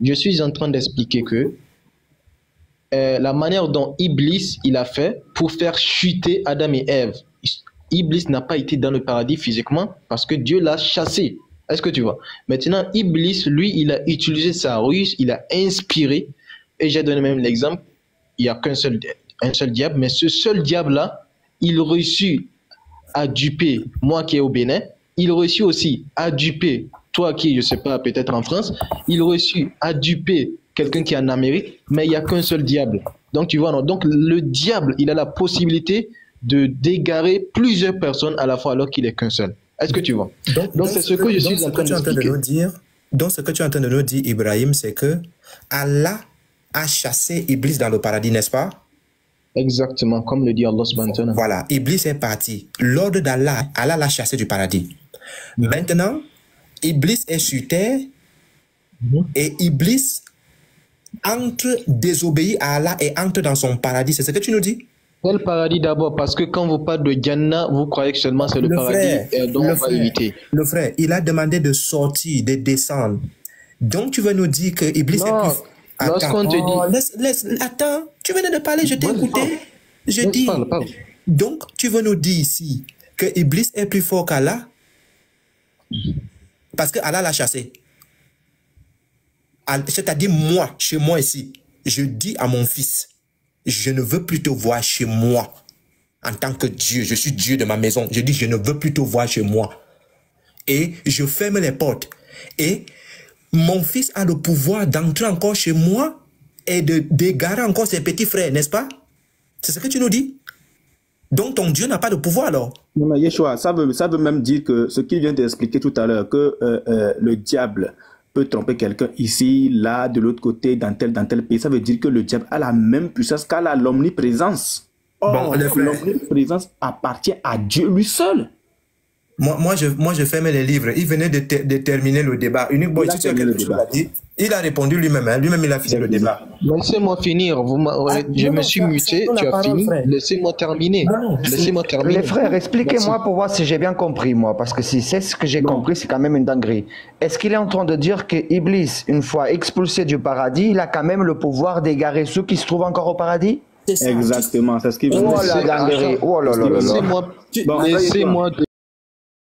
I: Je suis en train d'expliquer que la manière dont Iblis il a fait pour faire chuter Adam et Ève. Iblis n'a pas été dans le paradis physiquement parce que Dieu l'a chassé. Est-ce que tu vois? Maintenant, Iblis, lui, il a utilisé sa ruse, il a inspiré. Et j'ai donné même l'exemple, il n'y a un seul diable, mais ce seul diable-là, il réussit à duper moi qui est au Bénin. Il réussit aussi à duper toi qui, je ne sais pas, peut-être en France. Il réussit à duper quelqu'un qui est en Amérique, mais il n'y a qu'un seul diable. Donc, tu vois, non? Donc, le diable, il a la possibilité de d'égarer plusieurs personnes à la fois alors qu'il est qu'un seul. Est-ce que tu vois? Donc c'est ce que je suis en train de
L: nous dire. Donc ce que tu es en train de nous dire, Ibrahim, c'est que Allah a chassé Iblis dans le paradis, n'est-ce pas?
I: Exactement, comme le dit Allah subhanahu wa ta'ala.
L: Voilà, Iblis est parti. L'ordre d'Allah, Allah l'a chassé du paradis. Maintenant, Iblis est sur terre et Iblis désobéit à Allah et entre dans son paradis. C'est ce que tu nous dis?
I: Quel paradis d'abord? Parce que quand vous parlez de Jannah, vous croyez que seulement c'est le paradis dont on va éviter.
L: Le frère, il a demandé de sortir, de descendre. Donc tu veux nous dire que Iblis est plus...
I: Lorsqu'on te dit...
L: Attends, tu venais de parler, je t'ai écouté. Je dis...
I: Parle.
L: Donc tu veux nous dire ici que Iblis est plus fort qu'Allah? Parce que Allah l'a chassé. C'est-à-dire moi, chez moi ici, je dis à mon fils, je ne veux plus te voir chez moi en tant que Dieu. Je suis Dieu de ma maison. Je dis, je ne veux plus te voir chez moi. Et je ferme les portes. Et mon fils a le pouvoir d'entrer encore chez moi et d'égarer encore ses petits frères, n'est-ce pas? C'est ce que tu nous dis? Donc ton Dieu n'a pas de pouvoir alors?
N: Non, mais Yeshua, ça veut même dire que ce qu'il vient d'expliquer tout à l'heure, que le diable peut tromper quelqu'un ici, là, de l'autre côté, dans tel pays. Ça veut dire que le diable a la même puissance qu'à l'omniprésence. Or, l'omniprésence appartient à Dieu lui seul.
L: Moi, je ferme les livres. Il venait de terminer le débat. Unique Boy, si tu as quelque chose à dire, il a répondu lui-même. Hein. Lui-même, il a fini le débat.
I: Laissez-moi finir. Je me suis muté. Tu as fini. Laissez-moi terminer. Laissez-moi terminer.
O: Les frères, expliquez-moi pour voir si j'ai bien compris, moi. Parce que si c'est ce que j'ai compris, c'est quand même une dinguerie. Est-ce qu'il est en train de dire que Iblis, une fois expulsé du paradis, il a quand même le pouvoir d'égarer ceux qui se trouvent encore au paradis?
N: Exactement. C'est ce qu'il veut dire.
O: Oh la dinguerie. Oh là là là là.
I: Laissez-moi